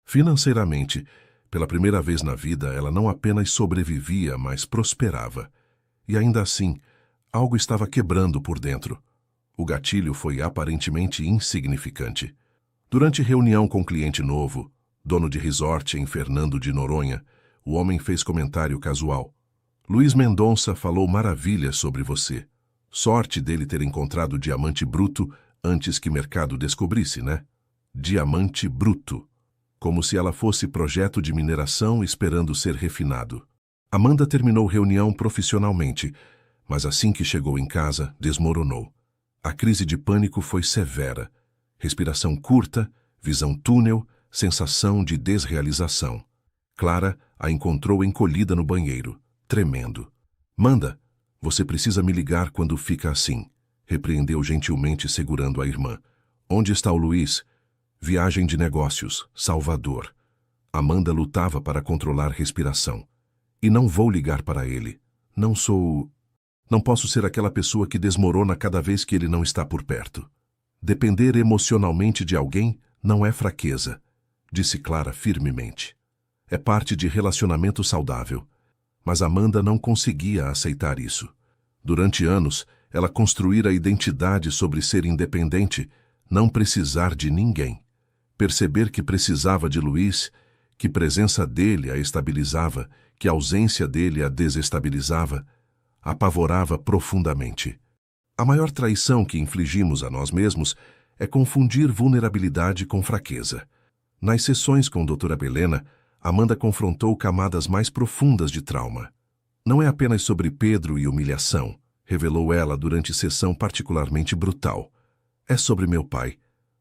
Financeiramente, pela primeira vez na vida, ela não apenas sobrevivia, mas prosperava. E ainda assim, algo estava quebrando por dentro. O gatilho foi aparentemente insignificante. Durante reunião com um cliente novo, dono de resort em Fernando de Noronha, o homem fez comentário casual. Luiz Mendonça falou maravilhas sobre você. Sorte dele ter encontrado diamante bruto antes que mercado descobrisse, né? Diamante bruto. Como se ela fosse projeto de mineração esperando ser refinado. Amanda terminou reunião profissionalmente, mas assim que chegou em casa, desmoronou. A crise de pânico foi severa. Respiração curta, visão túnel, sensação de desrealização. Clara a encontrou encolhida no banheiro, tremendo. Manda, você precisa me ligar quando fica assim, repreendeu gentilmente segurando a irmã. Onde está o Luiz? Viagem de negócios, Salvador. Amanda lutava para controlar respiração. E não vou ligar para ele. Não posso ser aquela pessoa que desmorona cada vez que ele não está por perto. Depender emocionalmente de alguém não é fraqueza, disse Clara firmemente. É parte de relacionamento saudável. Mas Amanda não conseguia aceitar isso. Durante anos, ela construíra a identidade sobre ser independente, não precisar de ninguém. Perceber que precisava de Luiz, que presença dele a estabilizava, que a ausência dele a desestabilizava, apavorava profundamente. A maior traição que infligimos a nós mesmos é confundir vulnerabilidade com fraqueza. Nas sessões com doutora Belena, Amanda confrontou camadas mais profundas de trauma. Não é apenas sobre Pedro e humilhação, revelou ela durante sessão particularmente brutal. É sobre meu pai.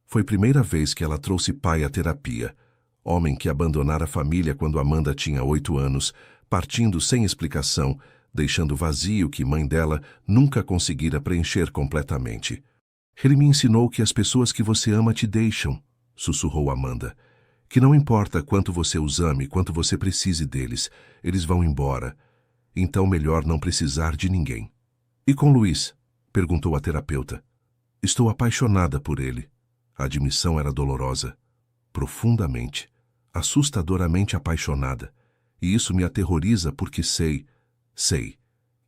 Foi a primeira vez que ela trouxe pai à terapia. Homem que abandonara a família quando Amanda tinha 8 anos, partindo sem explicação, deixando vazio que mãe dela nunca conseguira preencher completamente. Ele me ensinou que as pessoas que você ama te deixam, sussurrou Amanda. Que não importa quanto você os ame, quanto você precise deles, eles vão embora. Então melhor não precisar de ninguém. E com Luiz? Perguntou a terapeuta. Estou apaixonada por ele. A admissão era dolorosa. Profundamente, assustadoramente apaixonada. E isso me aterroriza porque sei,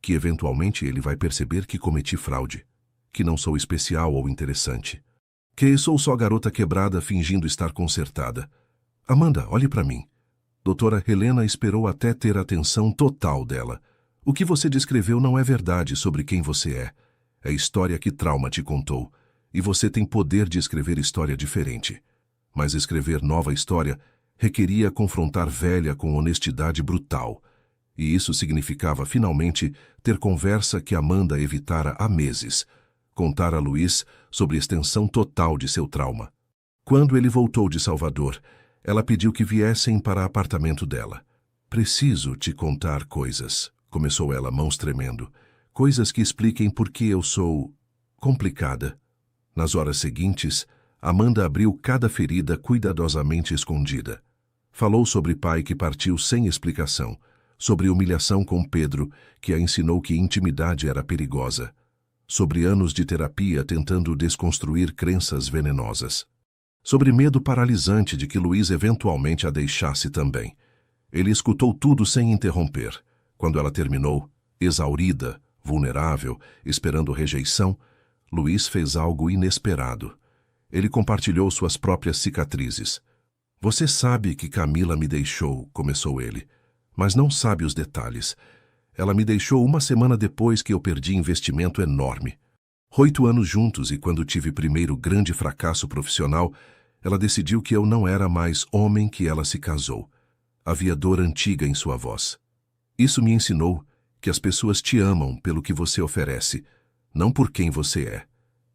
que eventualmente ele vai perceber que cometi fraude, que não sou especial ou interessante, que sou só garota quebrada fingindo estar consertada. Amanda, olhe para mim. Doutora Helena esperou até ter a atenção total dela. O que você descreveu não é verdade sobre quem você é. É história que trauma te contou. E você tem poder de escrever história diferente. Mas escrever nova história requeria confrontar velha com honestidade brutal. E isso significava, finalmente, ter conversa que Amanda evitara há meses. Contar a Luiz sobre a extensão total de seu trauma. Quando ele voltou de Salvador, ela pediu que viessem para apartamento dela. Preciso te contar coisas, começou ela, mãos tremendo. Coisas que expliquem por que eu sou complicada. Nas horas seguintes, Amanda abriu cada ferida cuidadosamente escondida. Falou sobre pai que partiu sem explicação, sobre humilhação com Pedro, que a ensinou que intimidade era perigosa, sobre anos de terapia tentando desconstruir crenças venenosas, sobre medo paralisante de que Luiz eventualmente a deixasse também. Ele escutou tudo sem interromper. Quando ela terminou, exaurida, vulnerável, esperando rejeição, Luiz fez algo inesperado. Ele compartilhou suas próprias cicatrizes. Você sabe que Camila me deixou, começou ele, mas não sabe os detalhes. Ela me deixou uma semana depois que eu perdi investimento enorme. 8 anos juntos e quando tive primeiro grande fracasso profissional, ela decidiu que eu não era mais homem que ela se casou. Havia dor antiga em sua voz. Isso me ensinou que as pessoas te amam pelo que você oferece, não por quem você é.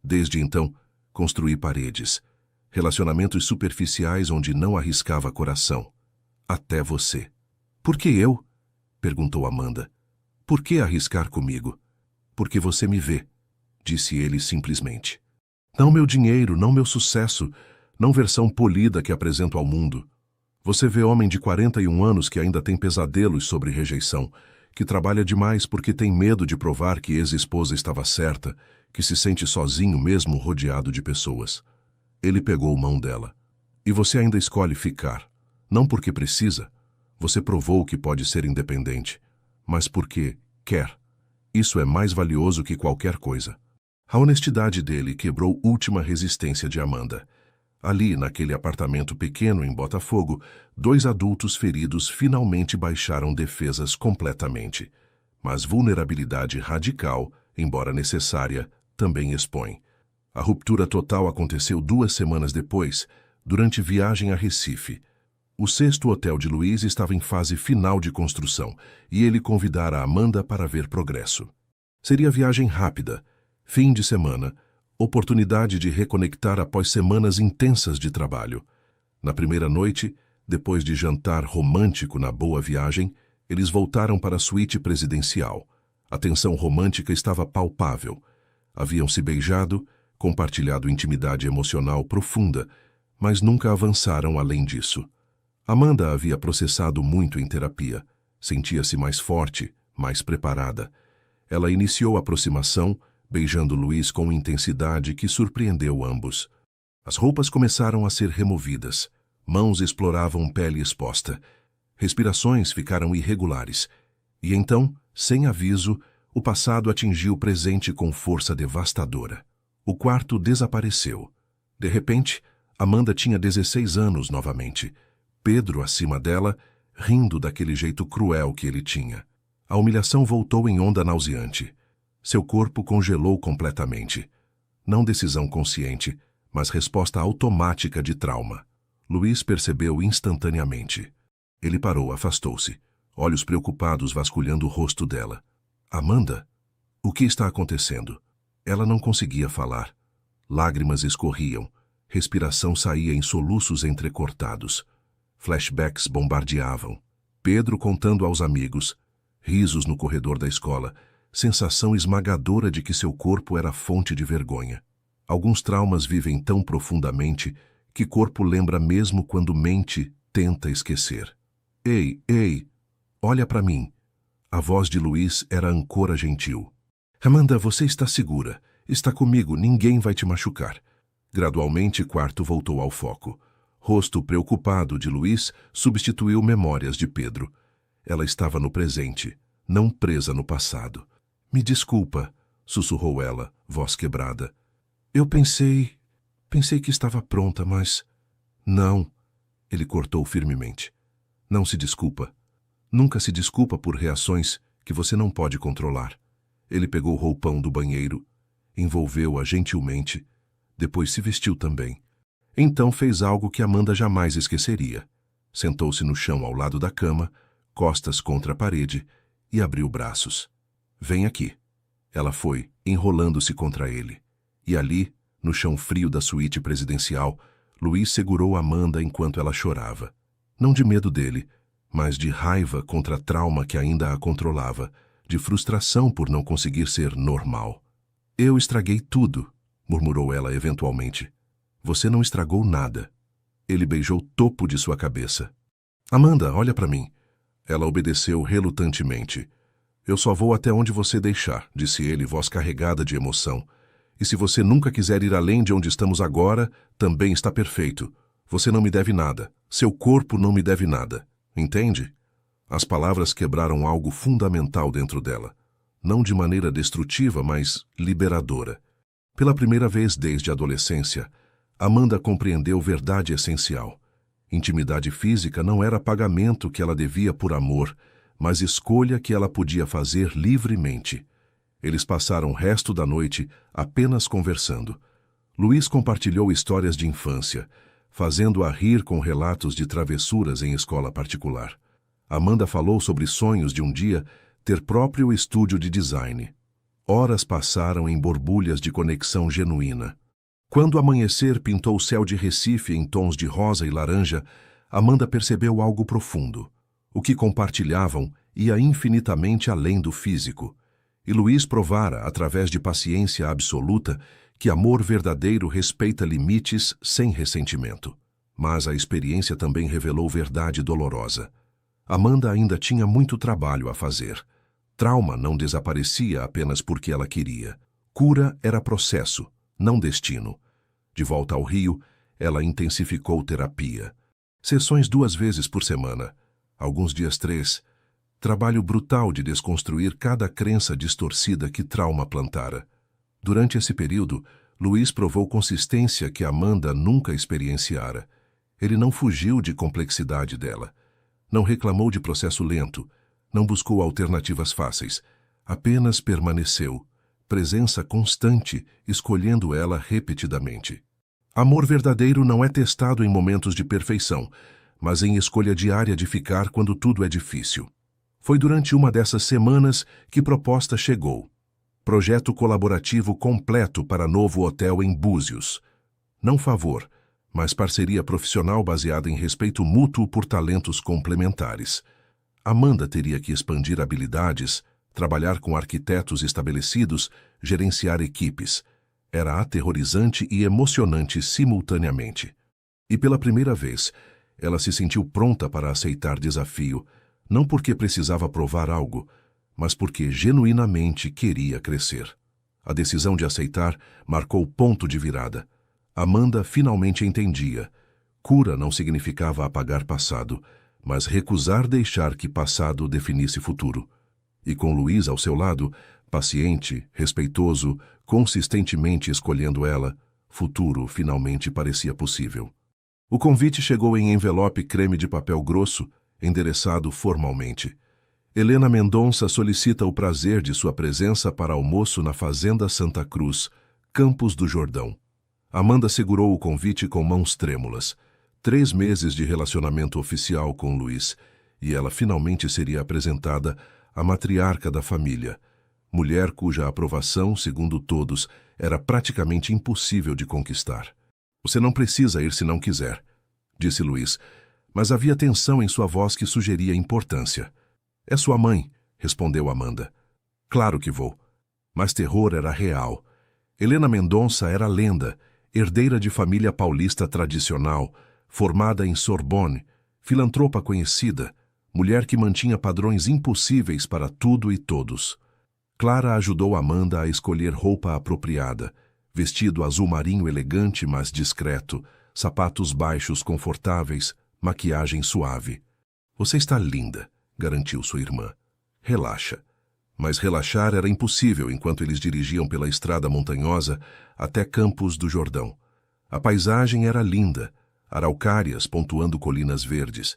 Desde então, construí paredes, relacionamentos superficiais onde não arriscava coração. Até você. Por que eu? Perguntou Amanda. Por que arriscar comigo? Porque você me vê, disse ele simplesmente. Não meu dinheiro, não meu sucesso, não versão polida que apresento ao mundo. Você vê homem de 41 anos que ainda tem pesadelos sobre rejeição, que trabalha demais porque tem medo de provar que ex-esposa estava certa, que se sente sozinho mesmo rodeado de pessoas. Ele pegou mão dela. E você ainda escolhe ficar, não porque precisa. Você provou que pode ser independente, mas porque quer. Isso é mais valioso que qualquer coisa. A honestidade dele quebrou última resistência de Amanda. Ali, naquele apartamento pequeno em Botafogo, 2 adultos feridos finalmente baixaram defesas completamente. Mas vulnerabilidade radical, embora necessária, também expõe. A ruptura total aconteceu 2 semanas depois, durante viagem a Recife. O 6º hotel de Luiz estava em fase final de construção e ele convidara Amanda para ver progresso. Seria viagem rápida, fim de semana, oportunidade de reconectar após semanas intensas de trabalho. Na primeira noite, depois de jantar romântico na boa viagem, eles voltaram para a suíte presidencial. A tensão romântica estava palpável. Haviam se beijado, compartilhado intimidade emocional profunda, mas nunca avançaram além disso. Amanda havia processado muito em terapia. Sentia-se mais forte, mais preparada. Ela iniciou a aproximação, beijando Luiz com intensidade que surpreendeu ambos. As roupas começaram a ser removidas. Mãos exploravam pele exposta. Respirações ficaram irregulares. E então, sem aviso, o passado atingiu o presente com força devastadora. O quarto desapareceu. De repente, Amanda tinha 16 anos novamente. Pedro acima dela, rindo daquele jeito cruel que ele tinha. A humilhação voltou em onda nauseante. Seu corpo congelou completamente. Não decisão consciente, mas resposta automática de trauma. Luiz percebeu instantaneamente. Ele parou, afastou-se, olhos preocupados vasculhando o rosto dela. Amanda? O que está acontecendo? Ela não conseguia falar. Lágrimas escorriam. Respiração saía em soluços entrecortados. Flashbacks bombardeavam. Pedro contando aos amigos. Risos no corredor da escola. Sensação esmagadora de que seu corpo era fonte de vergonha. Alguns traumas vivem tão profundamente que corpo lembra mesmo quando mente tenta esquecer. Ei, ei, olha para mim. A voz de Luiz era âncora gentil. Amanda, você está segura. Está comigo, ninguém vai te machucar. Gradualmente, quarto voltou ao foco. Rosto preocupado de Luiz substituiu memórias de Pedro. Ela estava no presente, não presa no passado. Me desculpa, sussurrou ela, voz quebrada. Eu pensei que estava pronta, mas... Não, ele cortou firmemente. Não se desculpa. Nunca se desculpa por reações que você não pode controlar. Ele pegou o roupão do banheiro, envolveu-a gentilmente, depois se vestiu também. Então fez algo que Amanda jamais esqueceria. Sentou-se no chão ao lado da cama, costas contra a parede, e abriu braços. Vem aqui. Ela foi, enrolando-se contra ele. E ali, no chão frio da suíte presidencial, Luís segurou Amanda enquanto ela chorava. Não de medo dele, mas de raiva contra a trauma que ainda a controlava, de frustração por não conseguir ser normal. Eu estraguei tudo, murmurou ela eventualmente. Você não estragou nada. Ele beijou o topo de sua cabeça. Amanda, olha para mim. Ela obedeceu relutantemente. Eu só vou até onde você deixar, disse ele, voz carregada de emoção. E se você nunca quiser ir além de onde estamos agora, também está perfeito. Você não me deve nada. Seu corpo não me deve nada. Entende? As palavras quebraram algo fundamental dentro dela. Não de maneira destrutiva, mas liberadora. Pela primeira vez desde a adolescência, Amanda compreendeu verdade essencial. Intimidade física não era pagamento que ela devia por amor, mas escolha que ela podia fazer livremente. Eles passaram o resto da noite apenas conversando. Luís compartilhou histórias de infância, fazendo-a rir com relatos de travessuras em escola particular. Amanda falou sobre sonhos de um dia ter próprio estúdio de design. Horas passaram em borbulhas de conexão genuína. Quando o amanhecer pintou o céu de Recife em tons de rosa e laranja, Amanda percebeu algo profundo. O que compartilhavam ia infinitamente além do físico. E Luís provara, através de paciência absoluta, que amor verdadeiro respeita limites sem ressentimento. Mas a experiência também revelou verdade dolorosa. Amanda ainda tinha muito trabalho a fazer. Trauma não desaparecia apenas porque ela queria. Cura era processo, não destino. De volta ao Rio, ela intensificou terapia. Sessões 2 vezes por semana, alguns dias 3. Trabalho brutal de desconstruir cada crença distorcida que trauma plantara. Durante esse período, Luís provou consistência que Amanda nunca experienciara. Ele não fugiu de complexidade dela. Não reclamou de processo lento. Não buscou alternativas fáceis. Apenas permaneceu. Presença constante, escolhendo ela repetidamente. Amor verdadeiro não é testado em momentos de perfeição, mas em escolha diária de ficar quando tudo é difícil. Foi durante uma dessas semanas que proposta chegou. Projeto colaborativo completo para novo hotel em Búzios. Não favor, mas parceria profissional baseada em respeito mútuo por talentos complementares. Amanda teria que expandir habilidades, trabalhar com arquitetos estabelecidos, gerenciar equipes. Era aterrorizante e emocionante simultaneamente. E pela primeira vez, ela se sentiu pronta para aceitar desafio, não porque precisava provar algo, mas porque genuinamente queria crescer. A decisão de aceitar marcou ponto de virada. Amanda finalmente entendia. Cura não significava apagar passado, mas recusar deixar que passado definisse futuro. E com Luís ao seu lado, paciente, respeitoso, consistentemente escolhendo ela, futuro finalmente parecia possível. O convite chegou em envelope creme de papel grosso, endereçado formalmente. Helena Mendonça solicita o prazer de sua presença para almoço na Fazenda Santa Cruz, Campos do Jordão. Amanda segurou o convite com mãos trêmulas. 3 meses de relacionamento oficial com Luís, e ela finalmente seria apresentada à matriarca da família, mulher cuja aprovação, segundo todos, era praticamente impossível de conquistar. Você não precisa ir se não quiser, disse Luís, mas havia tensão em sua voz que sugeria importância. É sua mãe, respondeu Amanda. Claro que vou. Mas terror era real. Helena Mendonça era lenda, herdeira de família paulista tradicional, formada em Sorbonne, filantropa conhecida, mulher que mantinha padrões impossíveis para tudo e todos. Clara ajudou Amanda a escolher roupa apropriada, vestido azul marinho elegante, mas discreto, sapatos baixos confortáveis, maquiagem suave. Você está linda, garantiu sua irmã. Relaxa. Mas relaxar era impossível enquanto eles dirigiam pela estrada montanhosa até Campos do Jordão. A paisagem era linda, araucárias pontuando colinas verdes,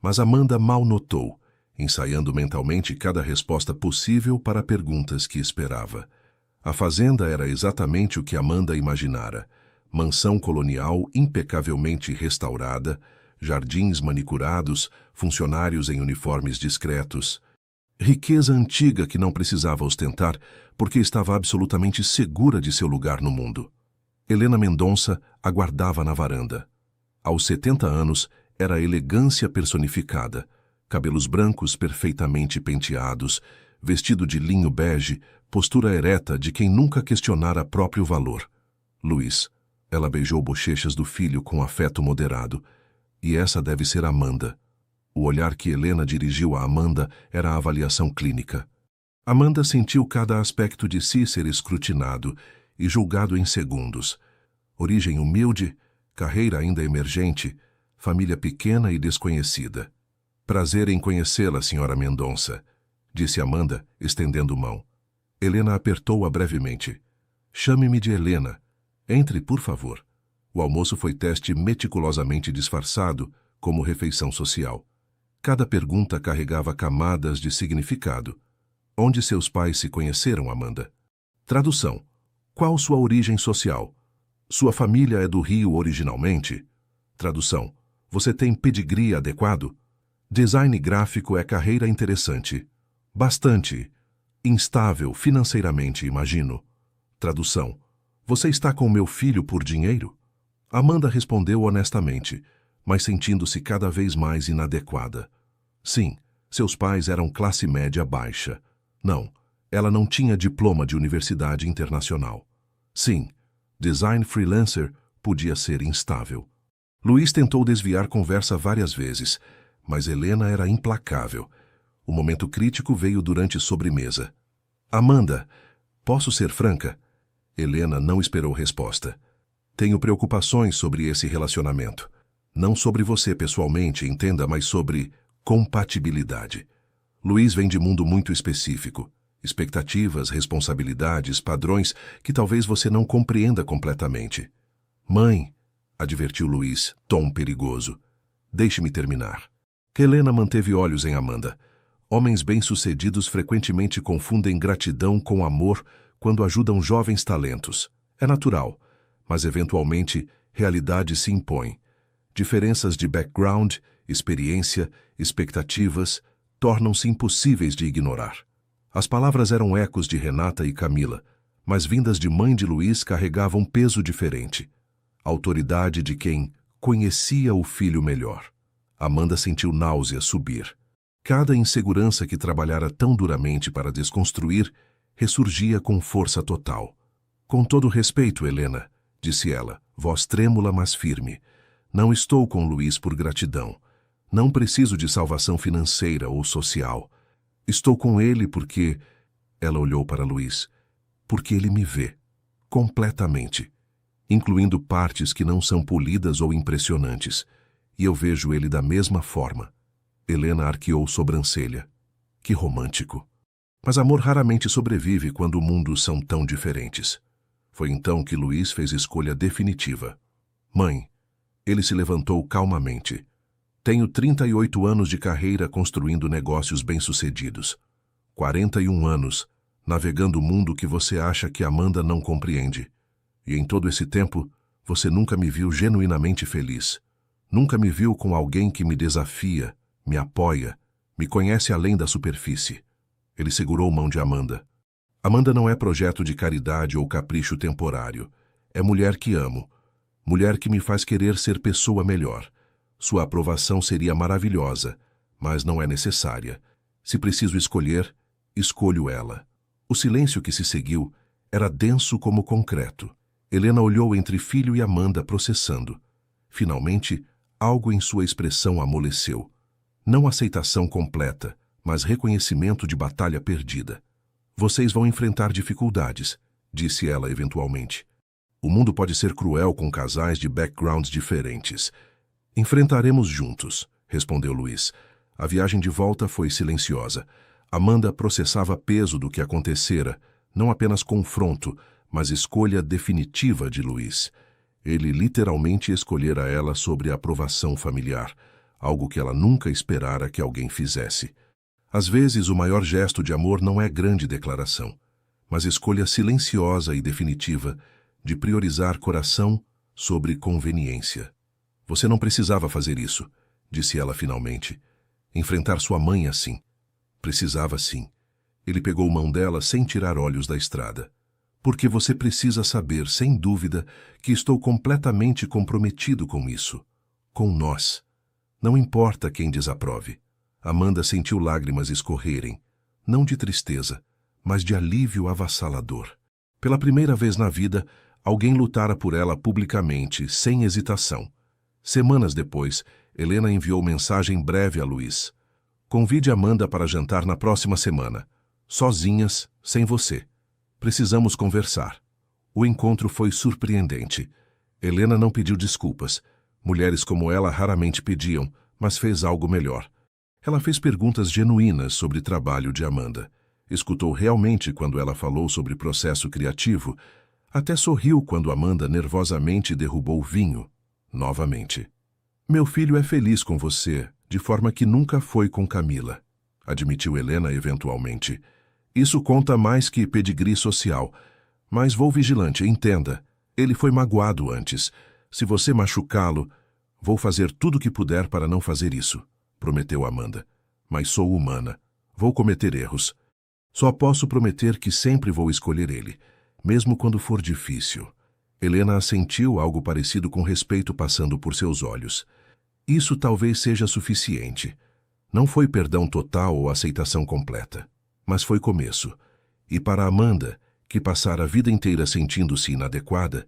mas Amanda mal notou, ensaiando mentalmente cada resposta possível para perguntas que esperava. A fazenda era exatamente o que Amanda imaginara. Mansão colonial impecavelmente restaurada, jardins manicurados, funcionários em uniformes discretos. Riqueza antiga que não precisava ostentar porque estava absolutamente segura de seu lugar no mundo. Helena Mendonça aguardava na varanda. Aos 70 anos, era a elegância personificada. Cabelos brancos perfeitamente penteados, vestido de linho bege, postura ereta de quem nunca questionara próprio valor. Luiz. Ela beijou bochechas do filho com afeto moderado. E essa deve ser Amanda. O olhar que Helena dirigiu a Amanda era a avaliação clínica. Amanda sentiu cada aspecto de si ser escrutinado e julgado em segundos. Origem humilde, carreira ainda emergente, família pequena e desconhecida. Prazer em conhecê-la, senhora Mendonça, disse Amanda, estendendo mão. Helena apertou-a brevemente. Chame-me de Helena. Entre, por favor. O almoço foi teste meticulosamente disfarçado, como refeição social. Cada pergunta carregava camadas de significado. Onde seus pais se conheceram, Amanda? Tradução. Qual sua origem social? Sua família é do Rio originalmente? Tradução. Você tem pedigree adequado? Design gráfico é carreira interessante. Bastante. Instável financeiramente, imagino. Tradução. Você está com meu filho por dinheiro? Amanda respondeu honestamente, mas sentindo-se cada vez mais inadequada. Sim, seus pais eram classe média baixa. Não, ela não tinha diploma de universidade internacional. Sim, design freelancer podia ser instável. Luiz tentou desviar conversa várias vezes, mas Helena era implacável. O momento crítico veio durante sobremesa. Amanda, posso ser franca? Helena não esperou resposta. Tenho preocupações sobre esse relacionamento. Não sobre você pessoalmente, entenda, mas sobre compatibilidade. Luiz vem de mundo muito específico. Expectativas, responsabilidades, padrões que talvez você não compreenda completamente. Mãe, advertiu Luiz, tom perigoso. Deixe-me terminar. Helena manteve olhos em Amanda. Homens bem-sucedidos frequentemente confundem gratidão com amor quando ajudam jovens talentos. É natural, mas eventualmente realidade se impõe. Diferenças de background, experiência, expectativas tornam-se impossíveis de ignorar. As palavras eram ecos de Renata e Camila, mas vindas de mãe de Luiz carregavam um peso diferente. A autoridade de quem conhecia o filho melhor. Amanda sentiu náusea subir. Cada insegurança que trabalhara tão duramente para desconstruir ressurgia com força total. Com todo respeito, Helena, disse ela, voz trêmula mas firme. Não estou com Luiz por gratidão. Não preciso de salvação financeira ou social. Estou com ele porque... Ela olhou para Luiz. Porque ele me vê. Completamente. Incluindo partes que não são polidas ou impressionantes. E eu vejo ele da mesma forma. Helena arqueou sobrancelha. Que romântico. Mas amor raramente sobrevive quando mundos são tão diferentes. Foi então que Luiz fez escolha definitiva. Mãe, ele se levantou calmamente. Tenho 38 anos de carreira construindo negócios bem-sucedidos. 41 anos, navegando o mundo que você acha que Amanda não compreende. E em todo esse tempo, você nunca me viu genuinamente feliz. Nunca me viu com alguém que me desafia, me apoia, me conhece além da superfície. Ele segurou mão de Amanda. Amanda não é projeto de caridade ou capricho temporário. É mulher que amo. Mulher que me faz querer ser pessoa melhor. Sua aprovação seria maravilhosa, mas não é necessária. Se preciso escolher, escolho ela. O silêncio que se seguiu era denso como concreto. Helena olhou entre filho e Amanda processando. Finalmente, algo em sua expressão amoleceu. Não aceitação completa, mas reconhecimento de batalha perdida. Vocês vão enfrentar dificuldades, disse ela eventualmente. O mundo pode ser cruel com casais de backgrounds diferentes. Enfrentaremos juntos, respondeu Luiz. A viagem de volta foi silenciosa. Amanda processava peso do que acontecera, não apenas confronto, mas escolha definitiva de Luiz. Ele literalmente escolhera ela sobre a aprovação familiar, algo que ela nunca esperara que alguém fizesse. Às vezes, o maior gesto de amor não é grande declaração, mas escolha silenciosa e definitiva de priorizar coração sobre conveniência. Você não precisava fazer isso, disse ela finalmente. Enfrentar sua mãe assim. Precisava sim. Ele pegou mão dela sem tirar olhos da estrada. Porque você precisa saber, sem dúvida, que estou completamente comprometido com isso. com nós. Não importa quem desaprove. Amanda sentiu lágrimas escorrerem, não de tristeza, mas de alívio avassalador. Pela primeira vez na vida, alguém lutara por ela publicamente, sem hesitação. Semanas depois, Helena enviou mensagem breve a Luiz. Convide Amanda para jantar na próxima semana. Sozinhas, sem você. Precisamos conversar. O encontro foi surpreendente. Helena não pediu desculpas. Mulheres como ela raramente pediam, mas fez algo melhor. Ela fez perguntas genuínas sobre o trabalho de Amanda. Escutou realmente quando ela falou sobre o processo criativo. Até sorriu quando Amanda nervosamente derrubou o vinho. Novamente. Meu filho é feliz com você, de forma que nunca foi com Camila, admitiu Helena eventualmente. Isso conta mais que pedigree social. Mas vou vigilante, entenda. Ele foi magoado antes. Se você machucá-lo, vou fazer tudo o que puder para não fazer isso, prometeu Amanda. Mas sou humana. Vou cometer erros. Só posso prometer que sempre vou escolher ele, mesmo quando for difícil. Helena assentiu, algo parecido com respeito passando por seus olhos. Isso talvez seja suficiente. Não foi perdão total ou aceitação completa, mas foi começo. E para Amanda, que passara a vida inteira sentindo-se inadequada,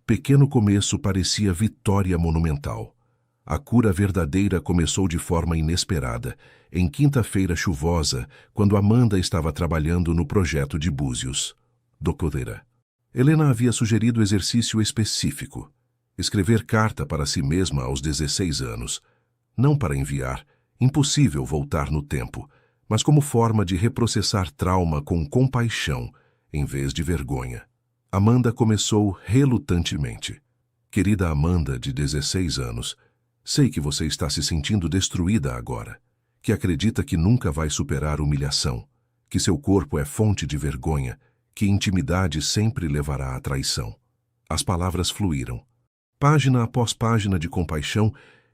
pequeno começo parecia vitória monumental. A cura verdadeira começou de forma inesperada, em quinta-feira chuvosa, quando Amanda estava trabalhando no projeto de Búzios. Docodeira. Helena havia sugerido exercício específico. Escrever carta para si mesma aos 16 anos. Não para enviar, impossível voltar no tempo, mas como forma de reprocessar trauma com compaixão, em vez de vergonha. Amanda começou relutantemente. Querida Amanda, de 16 anos, sei que você está se sentindo destruída agora, que acredita que nunca vai superar humilhação, que seu corpo é fonte de vergonha, que intimidade sempre levará à traição. As palavras fluíram. Página após página de compaixão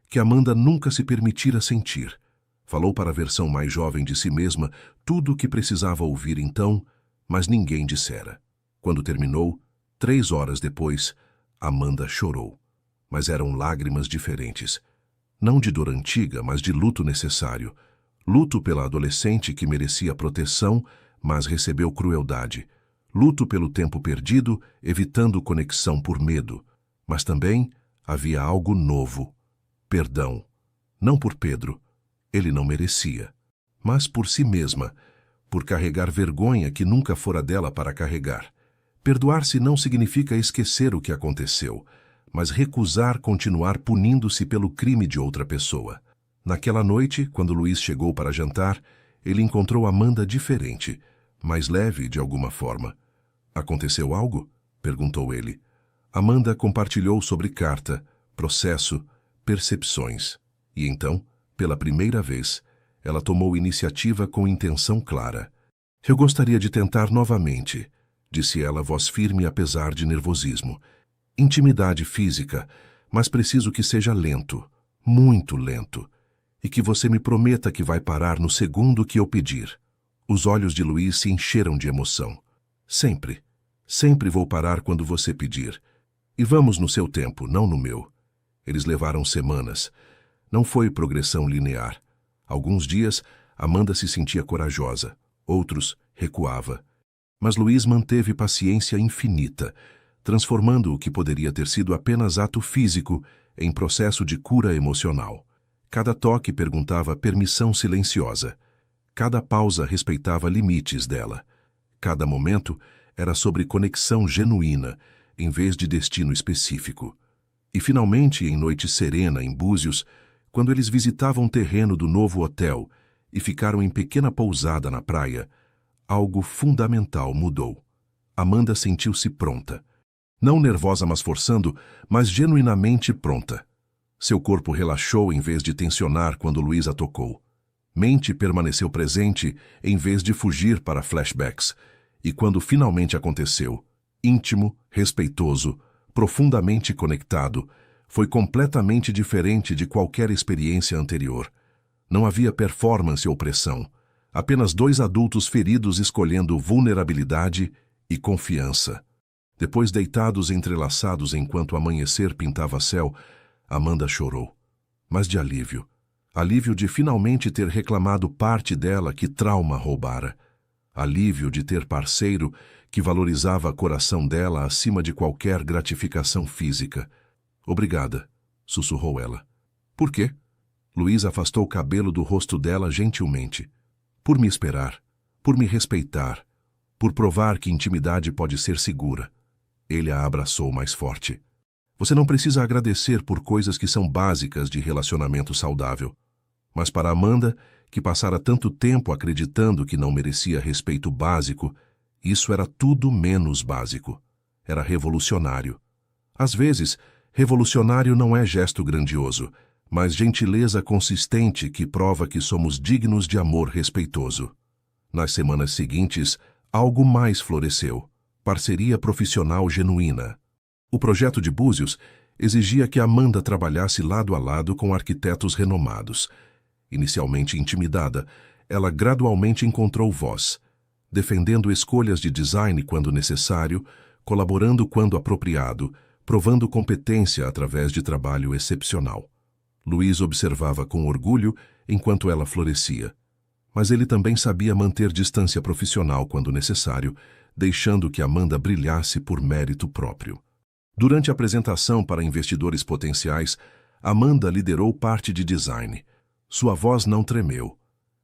que Amanda nunca se permitira sentir. Falou para a versão mais jovem de si mesma tudo o que precisava ouvir então, mas ninguém dissera. Quando terminou, 3 horas depois, Amanda chorou. Mas eram lágrimas diferentes. Não de dor antiga, mas de luto necessário. Luto pela adolescente que merecia proteção, mas recebeu crueldade. Luto pelo tempo perdido, evitando conexão por medo. Mas também havia algo novo. Perdão. Não por Pedro. Ele não merecia. Mas por si mesma. Por carregar vergonha que nunca fora dela para carregar. Perdoar-se não significa esquecer o que aconteceu, mas recusar continuar punindo-se pelo crime de outra pessoa. Naquela noite, quando Luiz chegou para jantar, ele encontrou Amanda diferente, mais leve de alguma forma. Aconteceu algo? Perguntou ele. Amanda compartilhou sobre carta, processo, percepções. E então, pela primeira vez, ela tomou iniciativa com intenção clara. Eu gostaria de tentar novamente, disse ela, voz firme apesar de nervosismo. Intimidade física, mas preciso que seja lento, muito lento. E que você me prometa que vai parar no segundo que eu pedir. Os olhos de Luiz se encheram de emoção. Sempre. Sempre vou parar quando você pedir. E vamos no seu tempo, não no meu. Eles levaram semanas. Não foi progressão linear. Alguns dias, Amanda se sentia corajosa. Outros, recuava. Mas Luiz manteve paciência infinita, transformando o que poderia ter sido apenas ato físico em processo de cura emocional. Cada toque perguntava permissão silenciosa. Cada pausa respeitava limites dela. Cada momento era sobre conexão genuína, em vez de destino específico. E finalmente, em noite serena em Búzios, quando eles visitavam o terreno do novo hotel e ficaram em pequena pousada na praia, algo fundamental mudou. Amanda sentiu-se pronta. Não nervosa, mas forçando, mas genuinamente pronta. Seu corpo relaxou em vez de tensionar quando Luiz a tocou. Mente permaneceu presente em vez de fugir para flashbacks. E quando finalmente aconteceu, íntimo, respeitoso, profundamente conectado, foi completamente diferente de qualquer experiência anterior. Não havia performance ou pressão. Apenas 2 adultos feridos escolhendo vulnerabilidade e confiança. Depois, deitados entrelaçados enquanto o amanhecer pintava céu, Amanda chorou. mas de alívio. Alívio de finalmente ter reclamado parte dela que trauma roubara. Alívio de ter parceiro que valorizava o coração dela acima de qualquer gratificação física. Obrigada, sussurrou ela. Por quê? Luiz afastou o cabelo do rosto dela gentilmente. Por me esperar, por me respeitar, por provar que intimidade pode ser segura. Ele a abraçou mais forte. Você não precisa agradecer por coisas que são básicas de relacionamento saudável. Mas para Amanda, que passara tanto tempo acreditando que não merecia respeito básico, isso era tudo menos básico. Era revolucionário. Às vezes, revolucionário não é gesto grandioso, mas gentileza consistente que prova que somos dignos de amor respeitoso. Nas semanas seguintes, algo mais floresceu. Parceria profissional genuína. O projeto de Búzios exigia que Amanda trabalhasse lado a lado com arquitetos renomados. Inicialmente intimidada, ela gradualmente encontrou voz, defendendo escolhas de design quando necessário, colaborando quando apropriado, provando competência através de trabalho excepcional. Luiz observava com orgulho enquanto ela florescia. Mas ele também sabia manter distância profissional quando necessário, deixando que Amanda brilhasse por mérito próprio. Durante a apresentação para investidores potenciais, Amanda liderou parte de design. Sua voz não tremeu.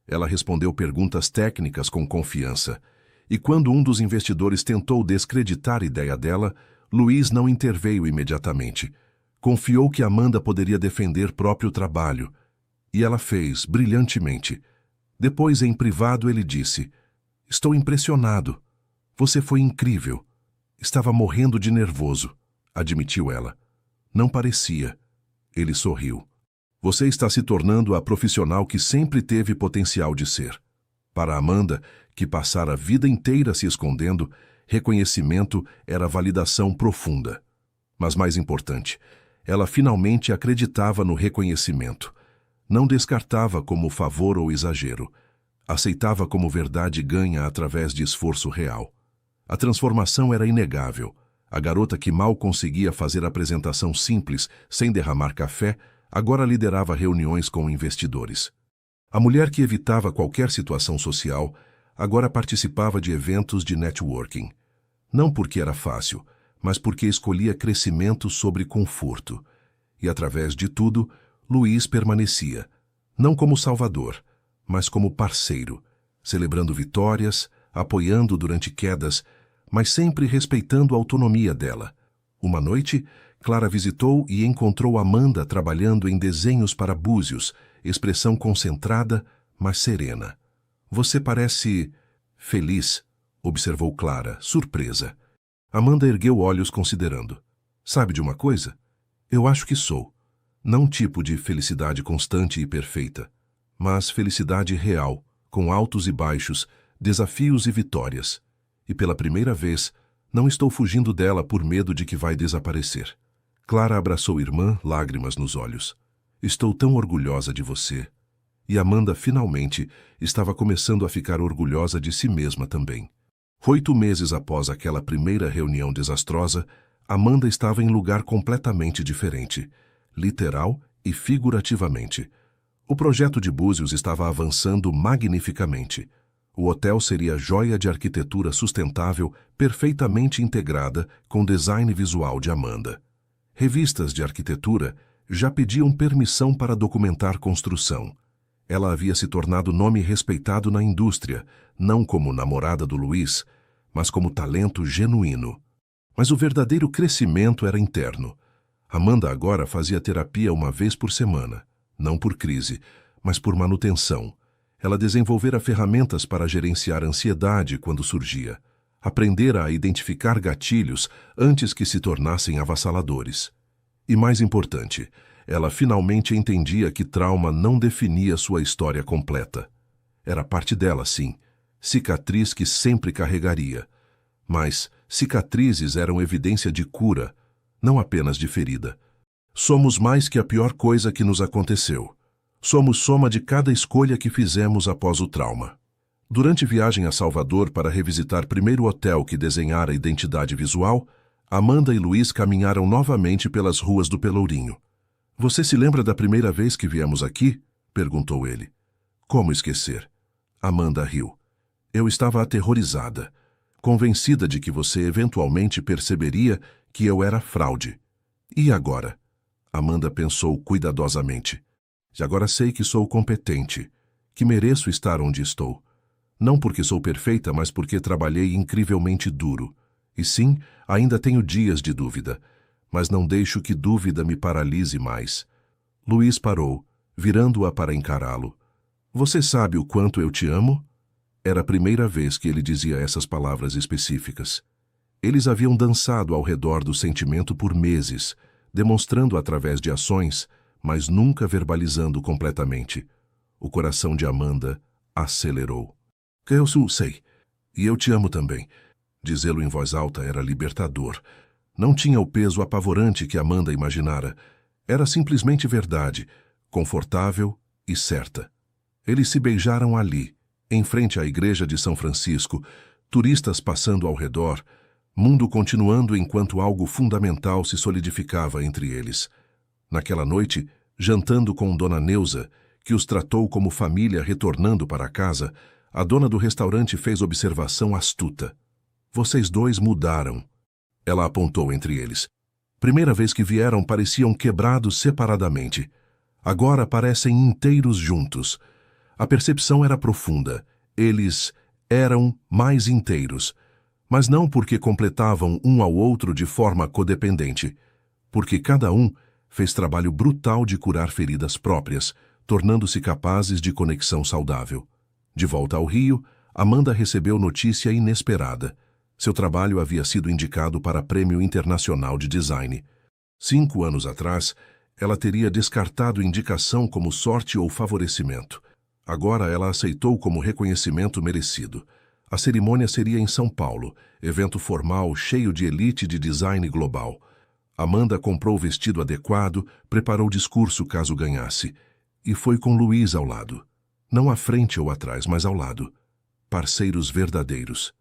Ela respondeu perguntas técnicas com confiança. E quando um dos investidores tentou descreditar a ideia dela, Luiz não interveio imediatamente. Confiou que Amanda poderia defender próprio trabalho. E ela fez, brilhantemente. Depois, em privado, ele disse: "Estou impressionado. Você foi incrível." Estava morrendo de nervoso, admitiu ela. Não parecia. Ele sorriu. Você está se tornando a profissional que sempre teve potencial de ser. Para Amanda, que passara a vida inteira se escondendo, reconhecimento era validação profunda. Mas mais importante, ela finalmente acreditava no reconhecimento. Não descartava como favor ou exagero. Aceitava como verdade ganha através de esforço real. A transformação era inegável. A garota que mal conseguia fazer apresentação simples, sem derramar café, agora liderava reuniões com investidores. A mulher que evitava qualquer situação social, agora participava de eventos de networking. Não porque era fácil, mas porque escolhia crescimento sobre conforto. E através de tudo, Luiz permanecia, não como salvador, mas como parceiro, celebrando vitórias, apoiando durante quedas, mas sempre respeitando a autonomia dela. Uma noite, Clara visitou e encontrou Amanda trabalhando em desenhos para Búzios, expressão concentrada, mas serena. Você parece feliz, observou Clara, surpresa. Amanda ergueu olhos considerando. Sabe de uma coisa? Eu acho que sou. Não um tipo de felicidade constante e perfeita, mas felicidade real, com altos e baixos, desafios e vitórias. E pela primeira vez, não estou fugindo dela por medo de que vai desaparecer. Clara abraçou a irmã, lágrimas nos olhos. Estou tão orgulhosa de você. E Amanda, finalmente, estava começando a ficar orgulhosa de si mesma também. 8 meses após aquela primeira reunião desastrosa, Amanda estava em lugar completamente diferente, literal e figurativamente. O projeto de Búzios estava avançando magnificamente. O hotel seria joia de arquitetura sustentável, perfeitamente integrada com o design visual de Amanda. Revistas de arquitetura já pediam permissão para documentar construção. Ela havia se tornado nome respeitado na indústria, não como namorada do Luiz, mas como talento genuíno. Mas o verdadeiro crescimento era interno. Amanda agora fazia terapia uma vez por semana, não por crise, mas por manutenção. Ela desenvolvera ferramentas para gerenciar ansiedade quando surgia. Aprendera a identificar gatilhos antes que se tornassem avassaladores. E mais importante, ela finalmente entendia que trauma não definia sua história completa. Era parte dela, sim, cicatriz que sempre carregaria. Mas cicatrizes eram evidência de cura, não apenas de ferida. Somos mais que a pior coisa que nos aconteceu. Somos soma de cada escolha que fizemos após o trauma. Durante viagem a Salvador para revisitar primeiro hotel que desenhara a identidade visual, Amanda e Luiz caminharam novamente pelas ruas do Pelourinho. Você se lembra da primeira vez que viemos aqui? Perguntou ele. Como esquecer? Amanda riu. Eu estava aterrorizada, convencida de que você eventualmente perceberia que eu era fraude. E agora? Amanda pensou cuidadosamente. E agora sei que sou competente, que mereço estar onde estou. Não porque sou perfeita, mas porque trabalhei incrivelmente duro. E sim, ainda tenho dias de dúvida, mas não deixo que dúvida me paralise mais. Luiz parou, virando-a para encará-lo. Você sabe o quanto eu te amo? Era a primeira vez que ele dizia essas palavras específicas. Eles haviam dançado ao redor do sentimento por meses, demonstrando através de ações, mas nunca verbalizando completamente. O coração de Amanda acelerou. Eu sei, e eu te amo também. Dizê-lo em voz alta era libertador. Não tinha o peso apavorante que Amanda imaginara. Era simplesmente verdade, confortável e certa. Eles se beijaram ali, em frente à igreja de São Francisco, turistas passando ao redor, mundo continuando enquanto algo fundamental se solidificava entre eles. Naquela noite, jantando com Dona Neuza, que os tratou como família retornando para casa, a dona do restaurante fez observação astuta. Vocês dois mudaram. Ela apontou entre eles. Primeira vez que vieram pareciam quebrados separadamente. Agora parecem inteiros juntos. A percepção era profunda. Eles eram mais inteiros. Mas não porque completavam um ao outro de forma codependente. Porque cada um fez trabalho brutal de curar feridas próprias, tornando-se capazes de conexão saudável. De volta ao Rio, Amanda recebeu notícia inesperada. Seu trabalho havia sido indicado para Prêmio Internacional de Design. 5 anos atrás, ela teria descartado indicação como sorte ou favorecimento. Agora ela aceitou como reconhecimento merecido. A cerimônia seria em São Paulo, evento formal cheio de elite de design global. Amanda comprou o vestido adequado, preparou o discurso caso ganhasse. E foi com Luiz ao lado. Não à frente ou atrás, mas ao lado. Parceiros verdadeiros.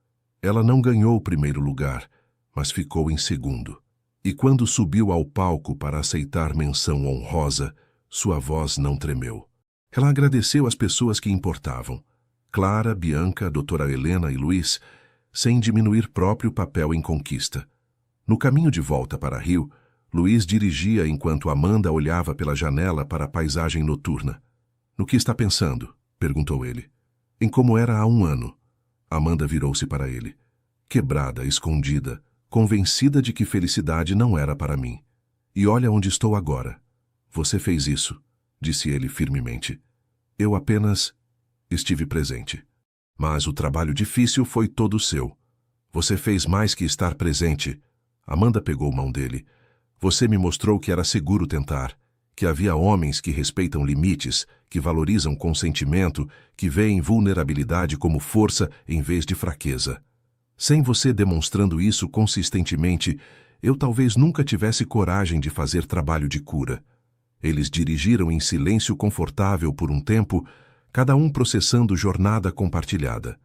Ela não ganhou o primeiro lugar, mas ficou em segundo. E quando subiu ao palco para aceitar menção honrosa, sua voz não tremeu. Ela agradeceu as pessoas que importavam. Clara, Bianca, doutora Helena e Luiz, sem diminuir próprio papel em conquista. No caminho de volta para Rio, Luiz dirigia enquanto Amanda olhava pela janela para a paisagem noturna. No que está pensando? Perguntou ele. Em como era há 1 ano. Amanda virou-se para ele. Quebrada, escondida, convencida de que felicidade não era para mim. E olha onde estou agora. Você fez isso, disse ele firmemente. Eu apenas estive presente. Mas o trabalho difícil foi todo seu. Você fez mais que estar presente. Amanda pegou mão dele. Você me mostrou que era seguro tentar, que havia homens que respeitam limites, que valorizam consentimento, que veem vulnerabilidade como força em vez de fraqueza. Sem você demonstrando isso consistentemente, eu talvez nunca tivesse coragem de fazer trabalho de cura. Eles dirigiram em silêncio confortável por um tempo, cada um processando jornada compartilhada.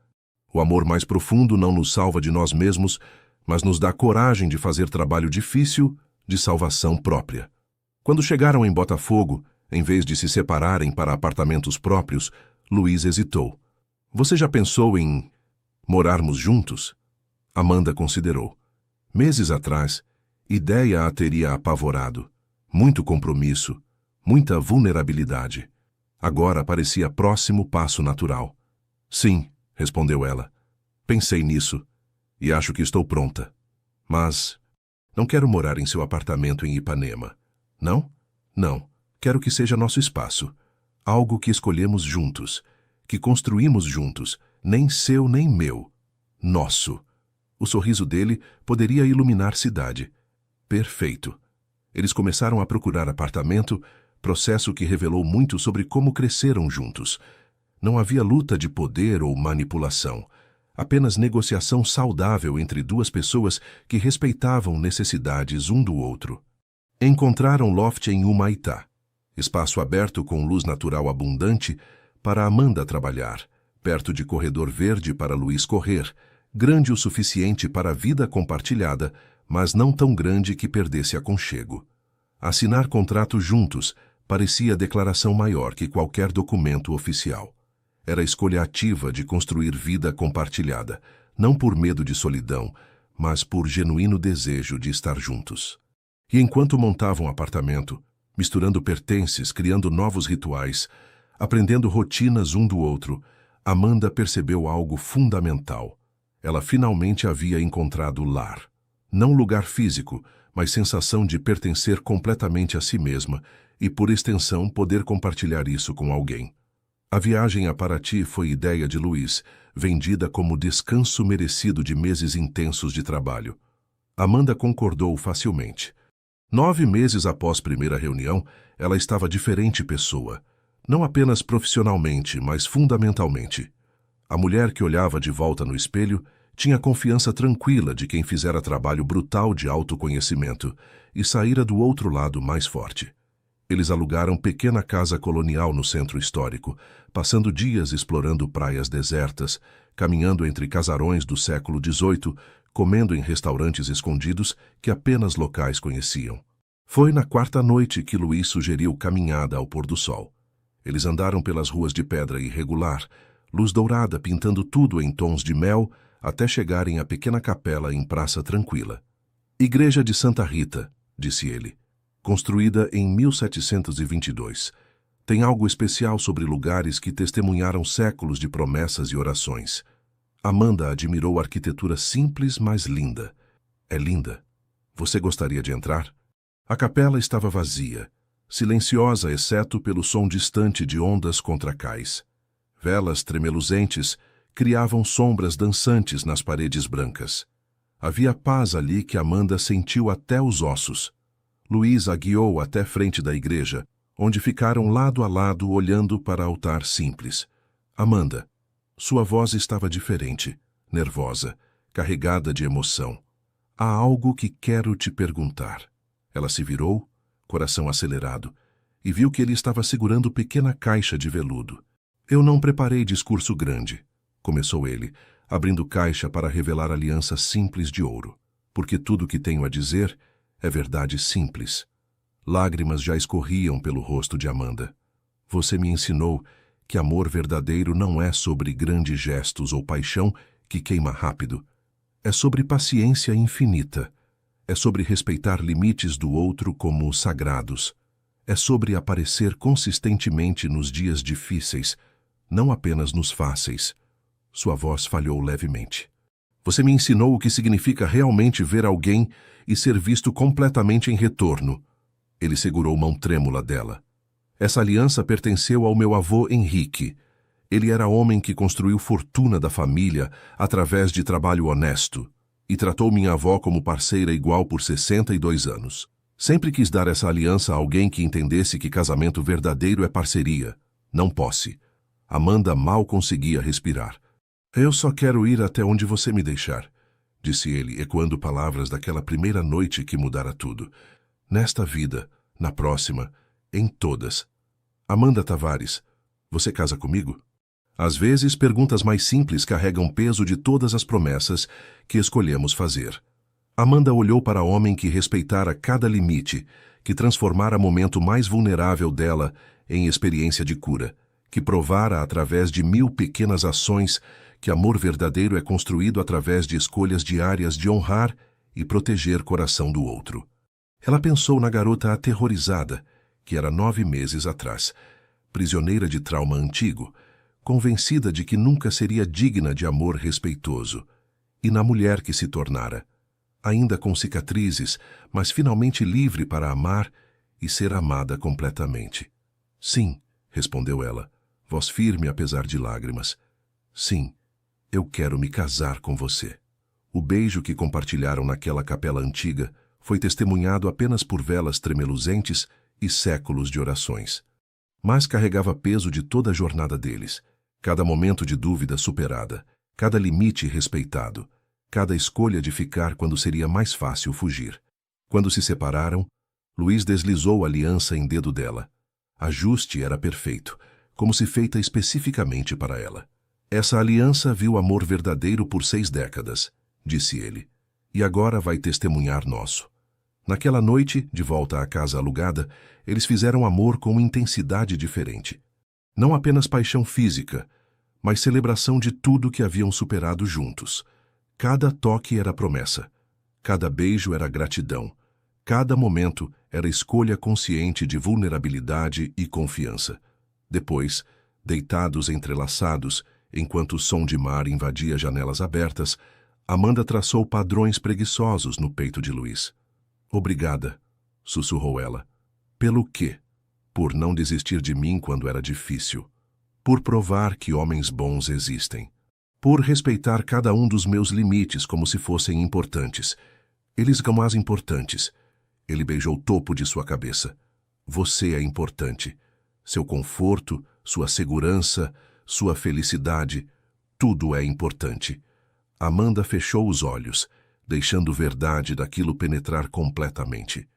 O amor mais profundo não nos salva de nós mesmos, mas nos dá coragem de fazer trabalho difícil de salvação própria. Quando chegaram em Botafogo, em vez de se separarem para apartamentos próprios, Luiz hesitou. Você já pensou em morarmos juntos? Amanda considerou. Meses atrás, ideia a teria apavorado. Muito compromisso, muita vulnerabilidade. Agora parecia próximo passo natural. Sim, respondeu ela. Pensei nisso e acho que estou pronta. Mas não quero morar em seu apartamento em Ipanema. Não? Não. Quero que seja nosso espaço. Algo que escolhemos juntos, que construímos juntos, nem seu nem meu. Nosso. O sorriso dele poderia iluminar cidade. Perfeito. Eles começaram a procurar apartamento, processo que revelou muito sobre como cresceram juntos. Não havia luta de poder ou manipulação. Apenas negociação saudável entre duas pessoas que respeitavam necessidades um do outro. Encontraram loft em Humaitá, espaço aberto com luz natural abundante para Amanda trabalhar, perto de corredor verde para Luiz correr, grande o suficiente para a vida compartilhada, mas não tão grande que perdesse aconchego. Assinar contrato juntos parecia declaração maior que qualquer documento oficial. Era a escolha ativa de construir vida compartilhada, não por medo de solidão, mas por genuíno desejo de estar juntos. E enquanto montavam o apartamento, misturando pertences, criando novos rituais, aprendendo rotinas um do outro, Amanda percebeu algo fundamental. Ela finalmente havia encontrado lar. Não lugar físico, mas sensação de pertencer completamente a si mesma e, por extensão, poder compartilhar isso com alguém. A viagem a Paraty foi ideia de Luiz, vendida como descanso merecido de meses intensos de trabalho. Amanda concordou facilmente. 9 meses após primeira reunião, ela estava diferente pessoa. Não apenas profissionalmente, mas fundamentalmente. A mulher que olhava de volta no espelho tinha confiança tranquila de quem fizera trabalho brutal de autoconhecimento e saíra do outro lado mais forte. Eles alugaram pequena casa colonial no centro histórico, passando dias explorando praias desertas, caminhando entre casarões do século XVIII, comendo em restaurantes escondidos que apenas locais conheciam. Foi na quarta noite que Luiz sugeriu caminhada ao pôr do sol. Eles andaram pelas ruas de pedra irregular, luz dourada pintando tudo em tons de mel, até chegarem à pequena capela em praça tranquila. Igreja de Santa Rita, disse ele, construída em 1722. Tem algo especial sobre lugares que testemunharam séculos de promessas e orações. Amanda admirou a arquitetura simples, mas linda. É linda. Você gostaria de entrar? A capela estava vazia, silenciosa exceto pelo som distante de ondas contra cais. Velas tremeluzentes criavam sombras dançantes nas paredes brancas. Havia paz ali que Amanda sentiu até os ossos. Luiz a guiou até frente da igreja, onde ficaram lado a lado olhando para altar simples. Amanda, sua voz estava diferente, nervosa, carregada de emoção. Há algo que quero te perguntar. Ela se virou, coração acelerado, e viu que ele estava segurando pequena caixa de veludo. Eu não preparei discurso grande, começou ele, abrindo caixa para revelar aliança simples de ouro, porque tudo o que tenho a dizer é verdade simples. Lágrimas já escorriam pelo rosto de Amanda. Você me ensinou que amor verdadeiro não é sobre grandes gestos ou paixão que queima rápido. É sobre paciência infinita. É sobre respeitar limites do outro como sagrados. É sobre aparecer consistentemente nos dias difíceis, não apenas nos fáceis. Sua voz falhou levemente. Você me ensinou o que significa realmente ver alguém e ser visto completamente em retorno. Ele segurou mão trêmula dela. Essa aliança pertenceu ao meu avô Henrique. Ele era homem que construiu fortuna da família através de trabalho honesto e tratou minha avó como parceira igual por 62 anos. Sempre quis dar essa aliança a alguém que entendesse que casamento verdadeiro é parceria, não posse. Amanda mal conseguia respirar. Eu só quero ir até onde você me deixar, disse ele, ecoando palavras daquela primeira noite que mudara tudo. Nesta vida, na próxima, em todas. Amanda Tavares, você casa comigo? Às vezes, perguntas mais simples carregam peso de todas as promessas que escolhemos fazer. Amanda olhou para o homem que respeitara cada limite, que transformara o momento mais vulnerável dela em experiência de cura, que provara através de 1000 pequenas ações que amor verdadeiro é construído através de escolhas diárias de honrar e proteger o coração do outro. Ela pensou na garota aterrorizada, que era 9 meses atrás, prisioneira de trauma antigo, convencida de que nunca seria digna de amor respeitoso, e na mulher que se tornara, ainda com cicatrizes, mas finalmente livre para amar e ser amada completamente. Sim, respondeu ela, voz firme apesar de lágrimas. Sim, eu quero me casar com você. O beijo que compartilharam naquela capela antiga foi testemunhado apenas por velas tremeluzentes e séculos de orações. Mas carregava peso de toda a jornada deles, cada momento de dúvida superada, cada limite respeitado, cada escolha de ficar quando seria mais fácil fugir. Quando se separaram, Luiz deslizou a aliança em dedo dela. Ajuste era perfeito, como se feita especificamente para ela. Essa aliança viu amor verdadeiro por 6 décadas, disse ele, e agora vai testemunhar nosso. Naquela noite, de volta à casa alugada, eles fizeram amor com intensidade diferente. Não apenas paixão física, mas celebração de tudo que haviam superado juntos. Cada toque era promessa, cada beijo era gratidão, cada momento era escolha consciente de vulnerabilidade e confiança. Depois, deitados entrelaçados, enquanto o som de mar invadia janelas abertas, Amanda traçou padrões preguiçosos no peito de Luiz. Obrigada, sussurrou ela. Pelo quê? Por não desistir de mim quando era difícil. Por provar que homens bons existem. Por respeitar cada um dos meus limites como se fossem importantes. Eles são mais importantes. Ele beijou o topo de sua cabeça. Você é importante. Seu conforto, sua segurança, sua felicidade, tudo é importante. Amanda fechou os olhos, deixando verdade daquilo penetrar completamente.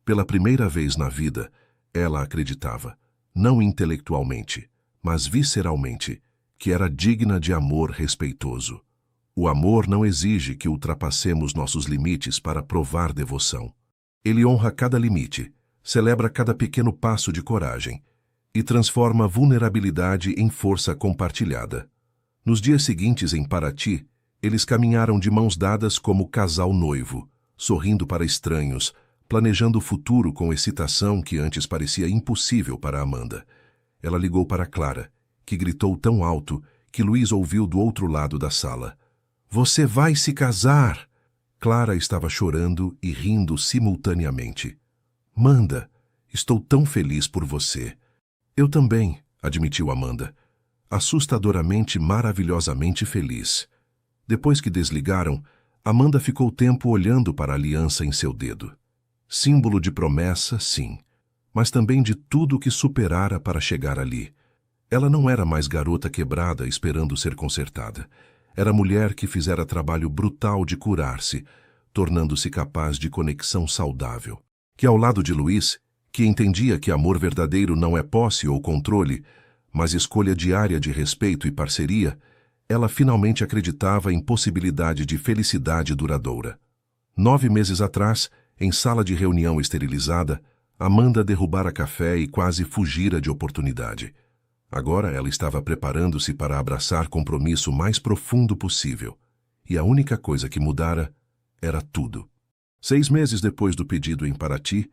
Pela primeira vez na vida, ela acreditava, não intelectualmente, mas visceralmente, que era digna de amor respeitoso. O amor não exige que ultrapassemos nossos limites para provar devoção. Ele honra cada limite, celebra cada pequeno passo de coragem e transforma vulnerabilidade em força compartilhada. Nos dias seguintes em Paraty, eles caminharam de mãos dadas como casal noivo, sorrindo para estranhos, planejando o futuro com excitação que antes parecia impossível para Amanda. Ela ligou para Clara, que gritou tão alto que Luiz ouviu do outro lado da sala. Você vai se casar! Clara estava chorando e rindo simultaneamente. Manda, estou tão feliz por você. Eu também, admitiu Amanda. Assustadoramente, maravilhosamente feliz. Depois que desligaram, Amanda ficou tempo olhando para a aliança em seu dedo. Símbolo de promessa, sim, mas também de tudo que superara para chegar ali. Ela não era mais garota quebrada esperando ser consertada. Era mulher que fizera trabalho brutal de curar-se, tornando-se capaz de conexão saudável. Que ao lado de Luiz, que entendia que amor verdadeiro não é posse ou controle, mas escolha diária de respeito e parceria, ela finalmente acreditava em possibilidade de felicidade duradoura. 9 meses atrás, em sala de reunião esterilizada, Amanda derrubara café e quase fugira de oportunidade. Agora ela estava preparando-se para abraçar compromisso mais profundo possível. E a única coisa que mudara era tudo. 6 meses depois do pedido em Paraty,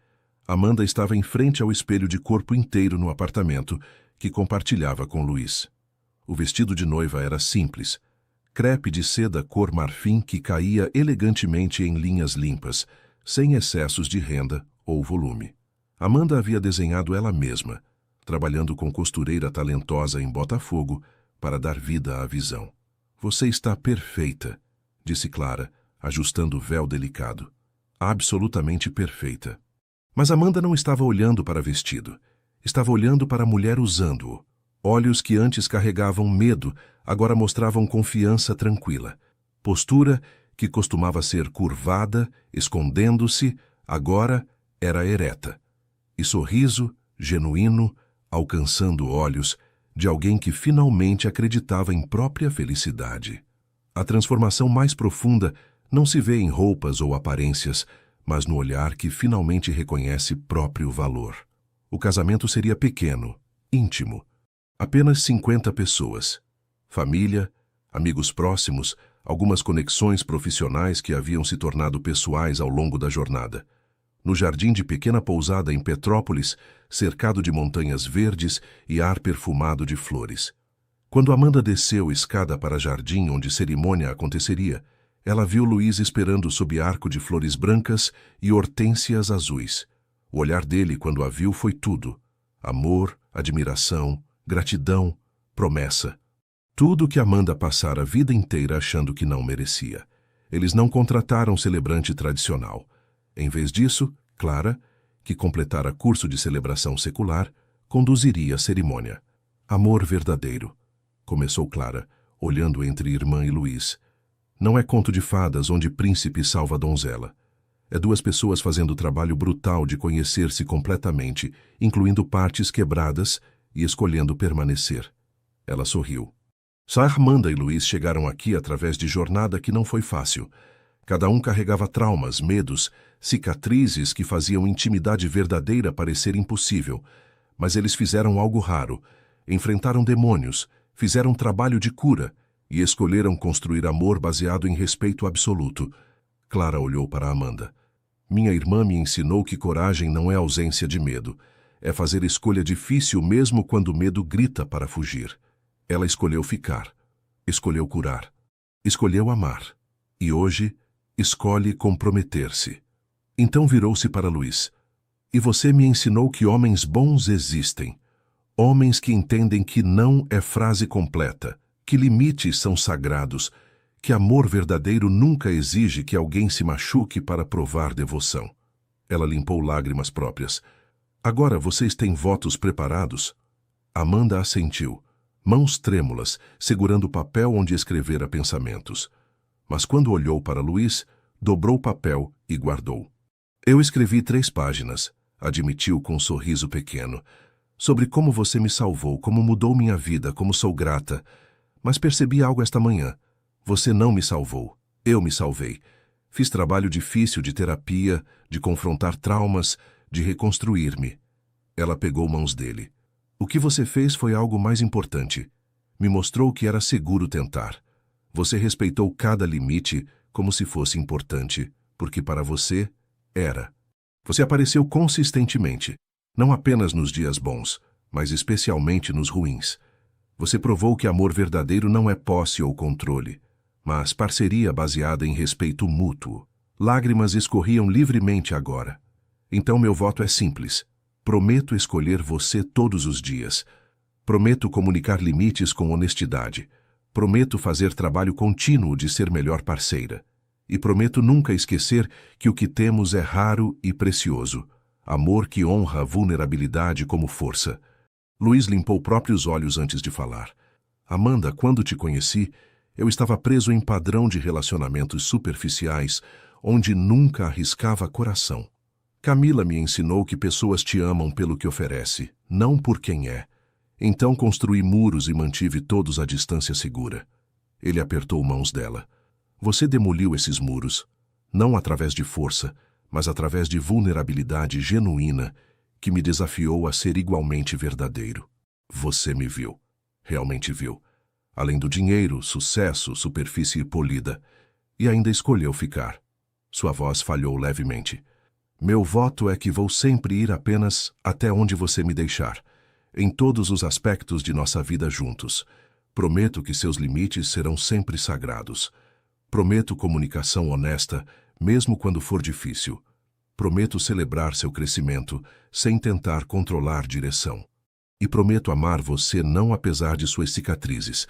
Amanda estava em frente ao espelho de corpo inteiro no apartamento que compartilhava com Luiz. O vestido de noiva era simples, crepe de seda cor marfim que caía elegantemente em linhas limpas, sem excessos de renda ou volume. Amanda havia desenhado ela mesma, trabalhando com costureira talentosa em Botafogo para dar vida à visão. Você está perfeita, disse Clara, ajustando o véu delicado. Absolutamente perfeita. Mas Amanda não estava olhando para vestido. Estava olhando para a mulher usando-o. Olhos que antes carregavam medo, agora mostravam confiança tranquila. Postura que costumava ser curvada, escondendo-se, agora era ereta. E sorriso, genuíno, alcançando olhos de alguém que finalmente acreditava em própria felicidade. A transformação mais profunda não se vê em roupas ou aparências, mas no olhar que finalmente reconhece próprio valor. O casamento seria pequeno, íntimo. Apenas 50 pessoas. Família, amigos próximos, algumas conexões profissionais que haviam se tornado pessoais ao longo da jornada. No jardim de pequena pousada em Petrópolis, cercado de montanhas verdes e ar perfumado de flores. Quando Amanda desceu escada para o jardim onde cerimônia aconteceria, ela viu Luiz esperando sob arco de flores brancas e hortênsias azuis. O olhar dele, quando a viu, foi tudo. Amor, admiração, gratidão, promessa. Tudo que Amanda passara a vida inteira achando que não merecia. Eles não contrataram celebrante tradicional. Em vez disso, Clara, que completara curso de celebração secular, conduziria a cerimônia. Amor verdadeiro, começou Clara, olhando entre irmã e Luiz. Não é conto de fadas onde príncipe salva a donzela. É 2 pessoas fazendo o trabalho brutal de conhecer-se completamente, incluindo partes quebradas e escolhendo permanecer. Ela sorriu. Só Amanda e Luiz chegaram aqui através de jornada que não foi fácil. Cada um carregava traumas, medos, cicatrizes que faziam intimidade verdadeira parecer impossível. Mas eles fizeram algo raro. Enfrentaram demônios, fizeram trabalho de cura e escolheram construir amor baseado em respeito absoluto. Clara olhou para Amanda. Minha irmã me ensinou que coragem não é ausência de medo. É fazer escolha difícil mesmo quando o medo grita para fugir. Ela escolheu ficar. Escolheu curar. Escolheu amar. E hoje, escolhe comprometer-se. Então virou-se para Luiz. E você me ensinou que homens bons existem. Homens que entendem que não é frase completa, que limites são sagrados, que amor verdadeiro nunca exige que alguém se machuque para provar devoção. Ela limpou lágrimas próprias. Agora vocês têm votos preparados? Amanda assentiu, mãos trêmulas, segurando o papel onde escrevera pensamentos. Mas quando olhou para Luiz, dobrou o papel e guardou. Eu escrevi 3 páginas, admitiu com um sorriso pequeno, sobre como você me salvou, como mudou minha vida, como sou grata. Mas percebi algo esta manhã. Você não me salvou. Eu me salvei. Fiz trabalho difícil de terapia, de confrontar traumas, de reconstruir-me. Ela pegou mãos dele. O que você fez foi algo mais importante. Me mostrou que era seguro tentar. Você respeitou cada limite como se fosse importante, porque para você, era. Você apareceu consistentemente, não apenas nos dias bons, mas especialmente nos ruins. Você provou que amor verdadeiro não é posse ou controle, mas parceria baseada em respeito mútuo. Lágrimas escorriam livremente agora. Então meu voto é simples. Prometo escolher você todos os dias. Prometo comunicar limites com honestidade. Prometo fazer trabalho contínuo de ser melhor parceira. E prometo nunca esquecer que o que temos é raro e precioso. Amor que honra a vulnerabilidade como força. Luiz limpou próprios olhos antes de falar. Amanda, quando te conheci, eu estava preso em padrão de relacionamentos superficiais, onde nunca arriscava coração. Camila me ensinou que pessoas te amam pelo que oferece, não por quem é. Então construí muros e mantive todos à distância segura. Ele apertou mãos dela. Você demoliu esses muros, não através de força, mas através de vulnerabilidade genuína que me desafiou a ser igualmente verdadeiro. Você me viu. Realmente viu. Além do dinheiro, sucesso, superfície polida. E ainda escolheu ficar. Sua voz falhou levemente. Meu voto é que vou sempre ir apenas até onde você me deixar, em todos os aspectos de nossa vida juntos. Prometo que seus limites serão sempre sagrados. Prometo comunicação honesta, mesmo quando for difícil. Prometo celebrar seu crescimento, sem tentar controlar direção. E prometo amar você não apesar de suas cicatrizes,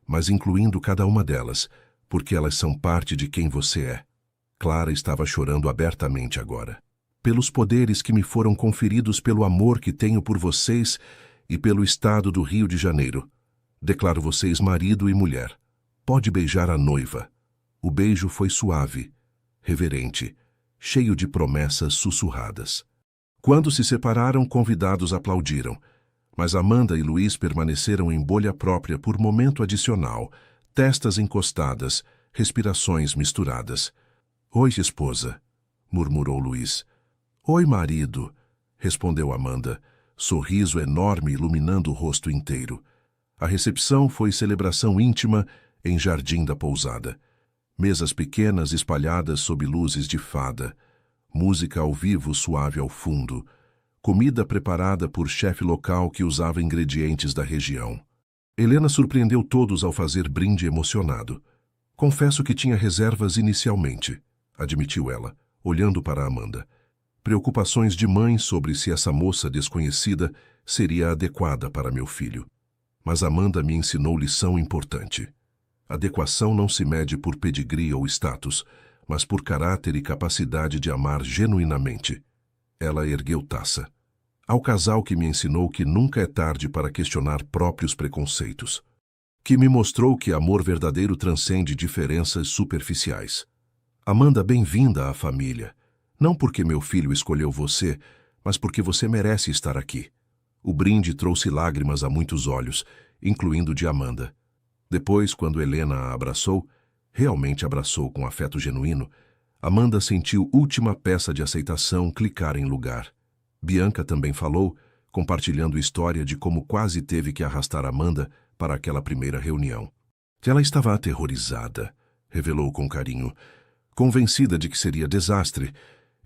mas incluindo cada uma delas, porque elas são parte de quem você é. Clara estava chorando abertamente agora. Pelos poderes que me foram conferidos pelo amor que tenho por vocês e pelo estado do Rio de Janeiro. Declaro vocês marido e mulher. Pode beijar a noiva. O beijo foi suave, reverente, cheio de promessas sussurradas. Quando se separaram, convidados aplaudiram, mas Amanda e Luiz permaneceram em bolha própria por momento adicional, testas encostadas, respirações misturadas. Oi, esposa, murmurou Luiz. Oi, marido, respondeu Amanda, sorriso enorme iluminando o rosto inteiro. A recepção foi celebração íntima em jardim da pousada. Mesas pequenas espalhadas sob luzes de fada, música ao vivo suave ao fundo, comida preparada por chefe local que usava ingredientes da região. Helena surpreendeu todos ao fazer brinde emocionado. Confesso que tinha reservas inicialmente, admitiu ela, olhando para Amanda. Preocupações de mãe sobre se essa moça desconhecida seria adequada para meu filho. Mas Amanda me ensinou lição importante. Adequação não se mede por pedigree ou status, mas por caráter e capacidade de amar genuinamente. Ela ergueu taça. Ao casal que me ensinou que nunca é tarde para questionar próprios preconceitos. Que me mostrou que amor verdadeiro transcende diferenças superficiais. Amanda, bem-vinda à família. Não porque meu filho escolheu você, mas porque você merece estar aqui. O brinde trouxe lágrimas a muitos olhos, incluindo de Amanda. Depois, quando Helena a abraçou, realmente abraçou com afeto genuíno, Amanda sentiu última peça de aceitação clicar em lugar. Bianca também falou, compartilhando história de como quase teve que arrastar Amanda para aquela primeira reunião. Ela estava aterrorizada, revelou com carinho, convencida de que seria desastre,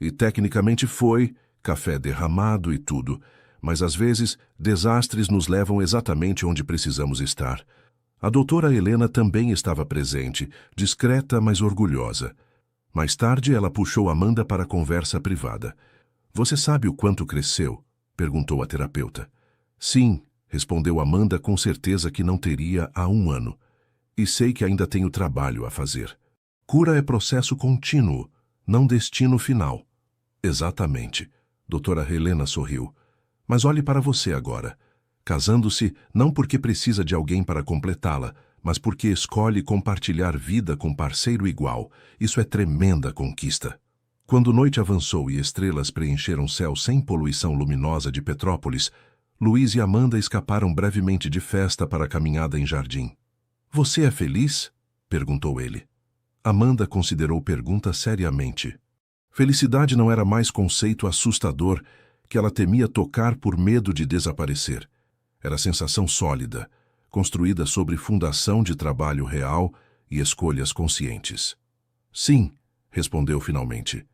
e tecnicamente foi, café derramado e tudo, mas às vezes desastres nos levam exatamente onde precisamos estar. A doutora Helena também estava presente, discreta, mas orgulhosa. Mais tarde, ela puxou Amanda para a conversa privada. Você sabe o quanto cresceu? Perguntou a terapeuta. Sim, respondeu Amanda com certeza que não teria há 1 ano. E sei que ainda tenho trabalho a fazer. Cura é processo contínuo, não destino final. Exatamente. Doutora Helena sorriu. Mas olhe para você agora. Casando-se não porque precisa de alguém para completá-la, mas porque escolhe compartilhar vida com parceiro igual. Isso é tremenda conquista. Quando noite avançou e estrelas preencheram o céu sem poluição luminosa de Petrópolis, Luiz e Amanda escaparam brevemente de festa para a caminhada em jardim. Você é feliz? Perguntou ele. Amanda considerou pergunta seriamente. Felicidade não era mais conceito assustador que ela temia tocar por medo de desaparecer. Era sensação sólida, construída sobre fundação de trabalho real e escolhas conscientes. Sim, respondeu finalmente.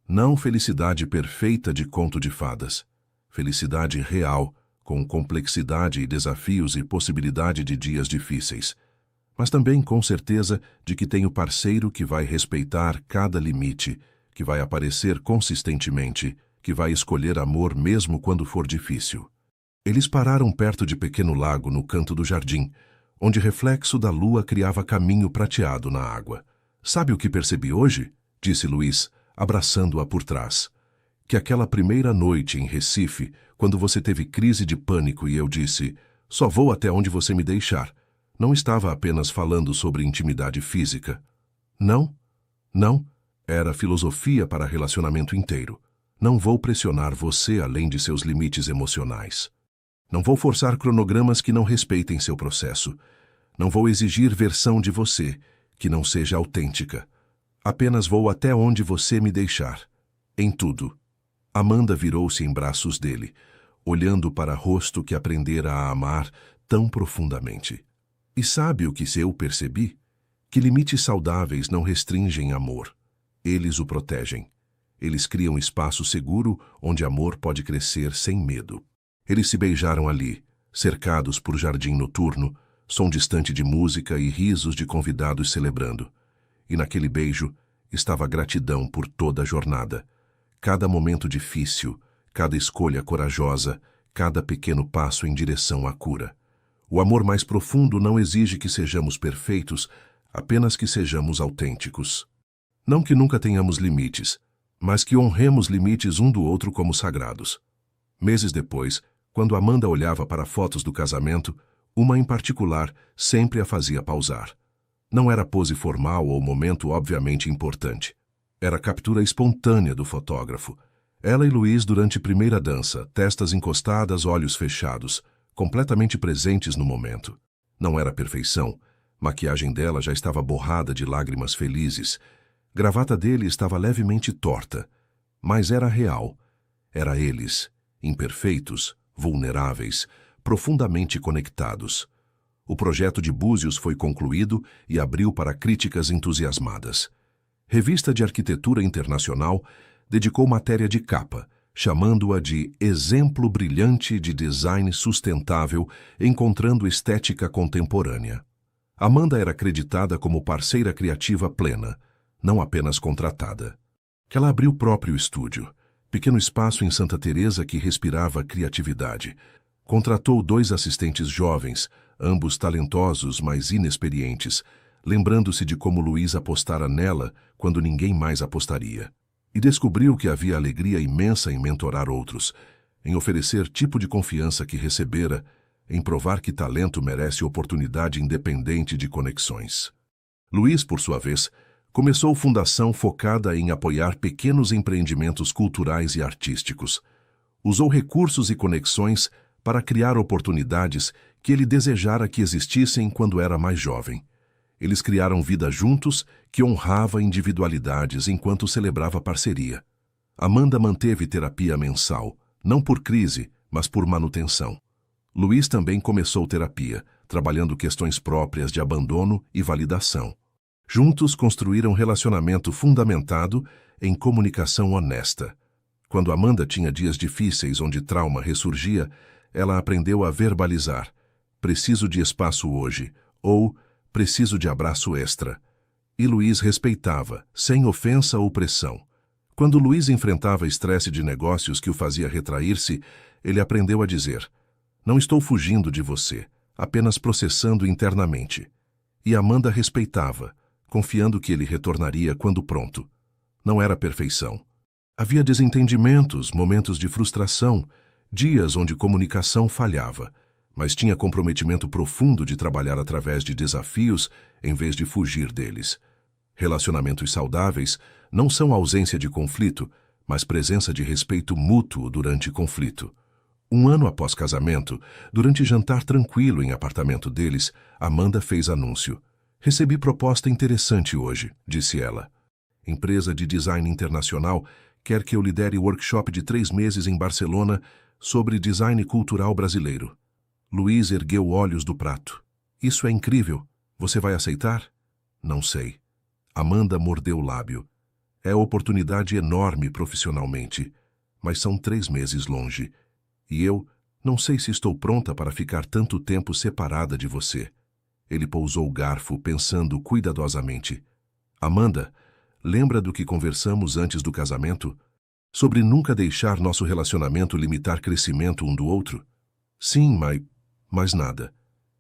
Não felicidade perfeita de conto de fadas. Felicidade real, com complexidade e desafios e possibilidade de dias difíceis. Mas também com certeza de que tenho parceiro que vai respeitar cada limite, que vai aparecer consistentemente, que vai escolher amor mesmo quando for difícil. Eles pararam perto de pequeno lago no canto do jardim, onde reflexo da lua criava caminho prateado na água. Sabe o que percebi hoje? Disse Luiz, abraçando-a por trás. Que aquela primeira noite em Recife, quando você teve crise de pânico e eu disse, só vou até onde você me deixar, não estava apenas falando sobre intimidade física. Não, não, era filosofia para relacionamento inteiro. Não vou pressionar você além de seus limites emocionais. Não vou forçar cronogramas que não respeitem seu processo. Não vou exigir versão de você que não seja autêntica. Apenas vou até onde você me deixar. Em tudo. Amanda virou-se em braços dele, olhando para o rosto que aprendera a amar tão profundamente. E sabe o que eu percebi? Que limites saudáveis não restringem amor. Eles o protegem. Eles criam espaço seguro onde amor pode crescer sem medo. Eles se beijaram ali, cercados por jardim noturno, som distante de música e risos de convidados celebrando. E naquele beijo estava a gratidão por toda a jornada. Cada momento difícil, cada escolha corajosa, cada pequeno passo em direção à cura. O amor mais profundo não exige que sejamos perfeitos, apenas que sejamos autênticos. Não que nunca tenhamos limites, mas que honremos limites um do outro como sagrados. Meses depois, quando Amanda olhava para fotos do casamento, uma em particular sempre a fazia pausar. Não era pose formal ou momento obviamente importante. Era a captura espontânea do fotógrafo. Ela e Luiz durante primeira dança, testas encostadas, olhos fechados, completamente presentes no momento. Não era perfeição. Maquiagem dela já estava borrada de lágrimas felizes. Gravata dele estava levemente torta. Mas era real. Era eles, imperfeitos, vulneráveis, profundamente conectados. O projeto de Búzios foi concluído e abriu para críticas entusiasmadas. Revista de Arquitetura Internacional dedicou matéria de capa, chamando-a de exemplo brilhante de design sustentável, encontrando estética contemporânea. Amanda era acreditada como parceira criativa plena, não apenas contratada. Ela abriu o próprio estúdio, pequeno espaço em Santa Teresa que respirava criatividade. Contratou 2 assistentes jovens, ambos talentosos, mas inexperientes, lembrando-se de como Luiz apostara nela quando ninguém mais apostaria. E descobriu que havia alegria imensa em mentorar outros, em oferecer tipo de confiança que recebera, em provar que talento merece oportunidade independente de conexões. Luiz, por sua vez, começou fundação focada em apoiar pequenos empreendimentos culturais e artísticos. Usou recursos e conexões para criar oportunidades que ele desejara que existissem quando era mais jovem. Eles criaram vida juntos que honrava individualidades enquanto celebrava parceria. Amanda manteve terapia mensal, não por crise, mas por manutenção. Luiz também começou terapia, trabalhando questões próprias de abandono e validação. Juntos construíram um relacionamento fundamentado em comunicação honesta. Quando Amanda tinha dias difíceis onde trauma ressurgia, ela aprendeu a verbalizar: preciso de espaço hoje, ou preciso de abraço extra. E Luiz respeitava, sem ofensa ou pressão. Quando Luiz enfrentava estresse de negócios que o fazia retrair-se, ele aprendeu a dizer: não estou fugindo de você, apenas processando internamente. E Amanda respeitava, confiando que ele retornaria quando pronto. Não era perfeição. Havia desentendimentos, momentos de frustração, dias onde comunicação falhava, mas tinha comprometimento profundo de trabalhar através de desafios em vez de fugir deles. Relacionamentos saudáveis não são ausência de conflito, mas presença de respeito mútuo durante conflito. Um ano após casamento, durante jantar tranquilo em apartamento deles, Amanda fez anúncio. Recebi proposta interessante hoje, disse ela. Empresa de design internacional quer que eu lidere workshop de 3 meses em Barcelona sobre design cultural brasileiro. Luiz ergueu olhos do prato. Isso é incrível. Você vai aceitar? Não sei. Amanda mordeu o lábio. É oportunidade enorme profissionalmente, mas são 3 meses longe. E eu não sei se estou pronta para ficar tanto tempo separada de você. Ele pousou o garfo, pensando cuidadosamente. Amanda, lembra do que conversamos antes do casamento? Sobre nunca deixar nosso relacionamento limitar crescimento um do outro? Sim, mas nada.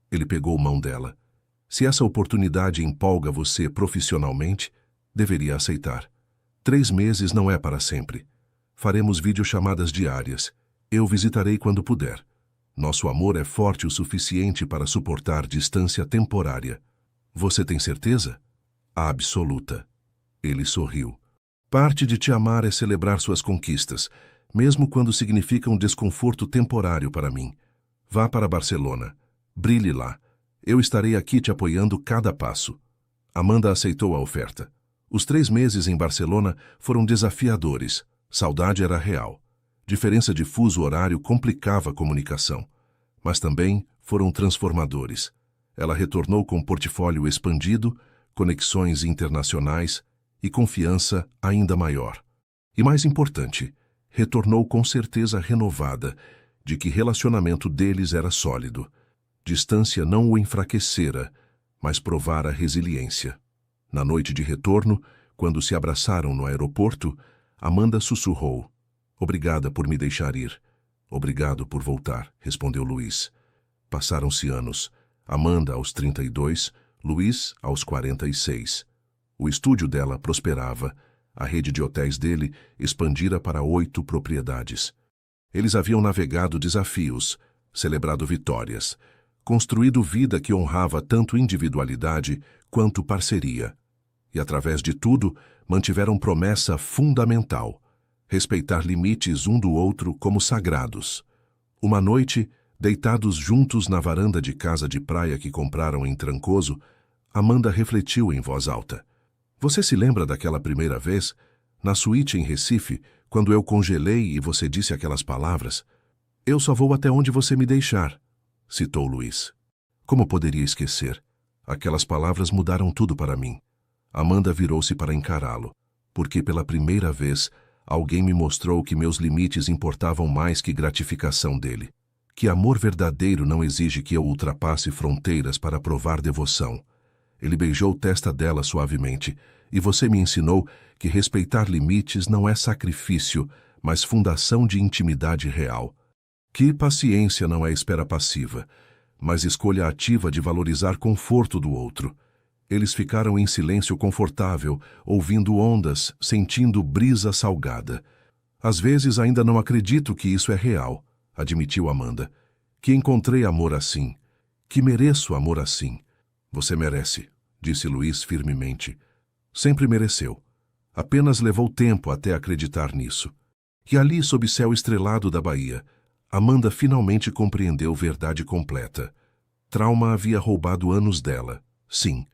Ele pegou a mão dela. Se essa oportunidade empolga você profissionalmente, deveria aceitar. 3 meses não é para sempre. Faremos videochamadas diárias. Eu visitarei quando puder. Nosso amor é forte o suficiente para suportar distância temporária. Você tem certeza? Absoluta. Ele sorriu. Parte de te amar é celebrar suas conquistas, mesmo quando significam desconforto temporário para mim. Vá para Barcelona. Brilhe lá. Eu estarei aqui te apoiando cada passo. Amanda aceitou a oferta. Os 3 meses em Barcelona foram desafiadores. Saudade era real. Diferença de fuso horário complicava a comunicação. Mas também foram transformadores. Ela retornou com um portfólio expandido, conexões internacionais e confiança ainda maior. E mais importante, retornou com certeza renovada de que relacionamento deles era sólido. Distância não o enfraquecera, mas provara resiliência. Na noite de retorno, quando se abraçaram no aeroporto, Amanda sussurrou: obrigada por me deixar ir. Obrigado por voltar, respondeu Luiz. Passaram-se anos. Amanda aos 32, Luiz aos 46. O estúdio dela prosperava. A rede de hotéis dele expandira para 8 propriedades. Eles haviam navegado desafios, celebrado vitórias, construído vida que honrava tanto individualidade quanto parceria. E, através de tudo, mantiveram promessa fundamental: respeitar limites um do outro como sagrados. Uma noite, deitados juntos na varanda de casa de praia que compraram em Trancoso, Amanda refletiu em voz alta. Você se lembra daquela primeira vez, na suíte em Recife, quando eu congelei e você disse aquelas palavras? Eu só vou até onde você me deixar, citou Luiz. Como poderia esquecer? Aquelas palavras mudaram tudo para mim. Amanda virou-se para encará-lo, porque pela primeira vez alguém me mostrou que meus limites importavam mais que gratificação dele. Que amor verdadeiro não exige que eu ultrapasse fronteiras para provar devoção. Ele beijou a testa dela suavemente, e você me ensinou que respeitar limites não é sacrifício, mas fundação de intimidade real. Que paciência não é espera passiva, mas escolha ativa de valorizar conforto do outro. Eles ficaram em silêncio confortável, ouvindo ondas, sentindo brisa salgada. Às vezes ainda não acredito que isso é real, admitiu Amanda. Que encontrei amor assim. Que mereço amor assim. Você merece, disse Luiz firmemente. Sempre mereceu. Apenas levou tempo até acreditar nisso. E ali, sob céu estrelado da Bahia, Amanda finalmente compreendeu verdade completa. Trauma havia roubado anos dela, sim,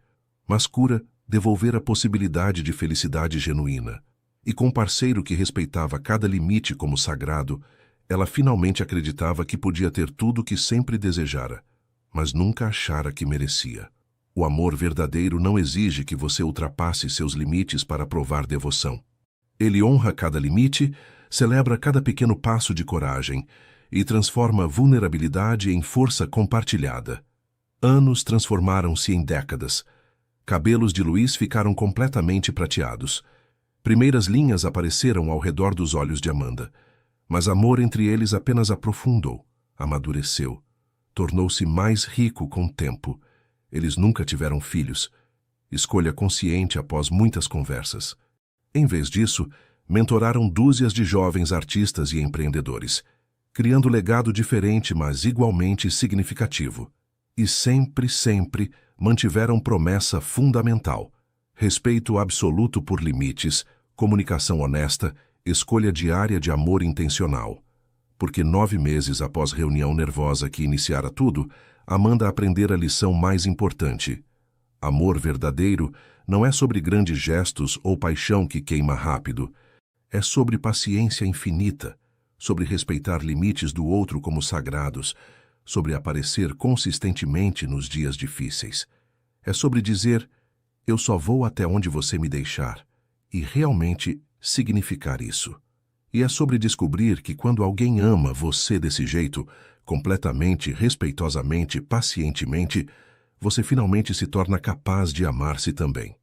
Mas cura devolvera a possibilidade de felicidade genuína. E com um parceiro que respeitava cada limite como sagrado, ela finalmente acreditava que podia ter tudo o que sempre desejara, mas nunca achara que merecia. O amor verdadeiro não exige que você ultrapasse seus limites para provar devoção. Ele honra cada limite, celebra cada pequeno passo de coragem e transforma vulnerabilidade em força compartilhada. Anos transformaram-se em décadas. Cabelos de Luiz ficaram completamente prateados. Primeiras linhas apareceram ao redor dos olhos de Amanda. Mas amor entre eles apenas aprofundou, amadureceu. Tornou-se mais rico com o tempo. Eles nunca tiveram filhos. Escolha consciente após muitas conversas. Em vez disso, mentoraram dúzias de jovens artistas e empreendedores, criando legado diferente, mas igualmente significativo. E sempre, sempre mantiveram promessa fundamental: respeito absoluto por limites, comunicação honesta, escolha diária de amor intencional. Porque 9 meses após a reunião nervosa que iniciara tudo, Amanda aprendera a lição mais importante. Amor verdadeiro não é sobre grandes gestos ou paixão que queima rápido. É sobre paciência infinita, sobre respeitar limites do outro como sagrados, sobre aparecer consistentemente nos dias difíceis. É sobre dizer, eu só vou até onde você me deixar, e realmente significar isso. E é sobre descobrir que quando alguém ama você desse jeito, completamente, respeitosamente, pacientemente, você finalmente se torna capaz de amar-se também.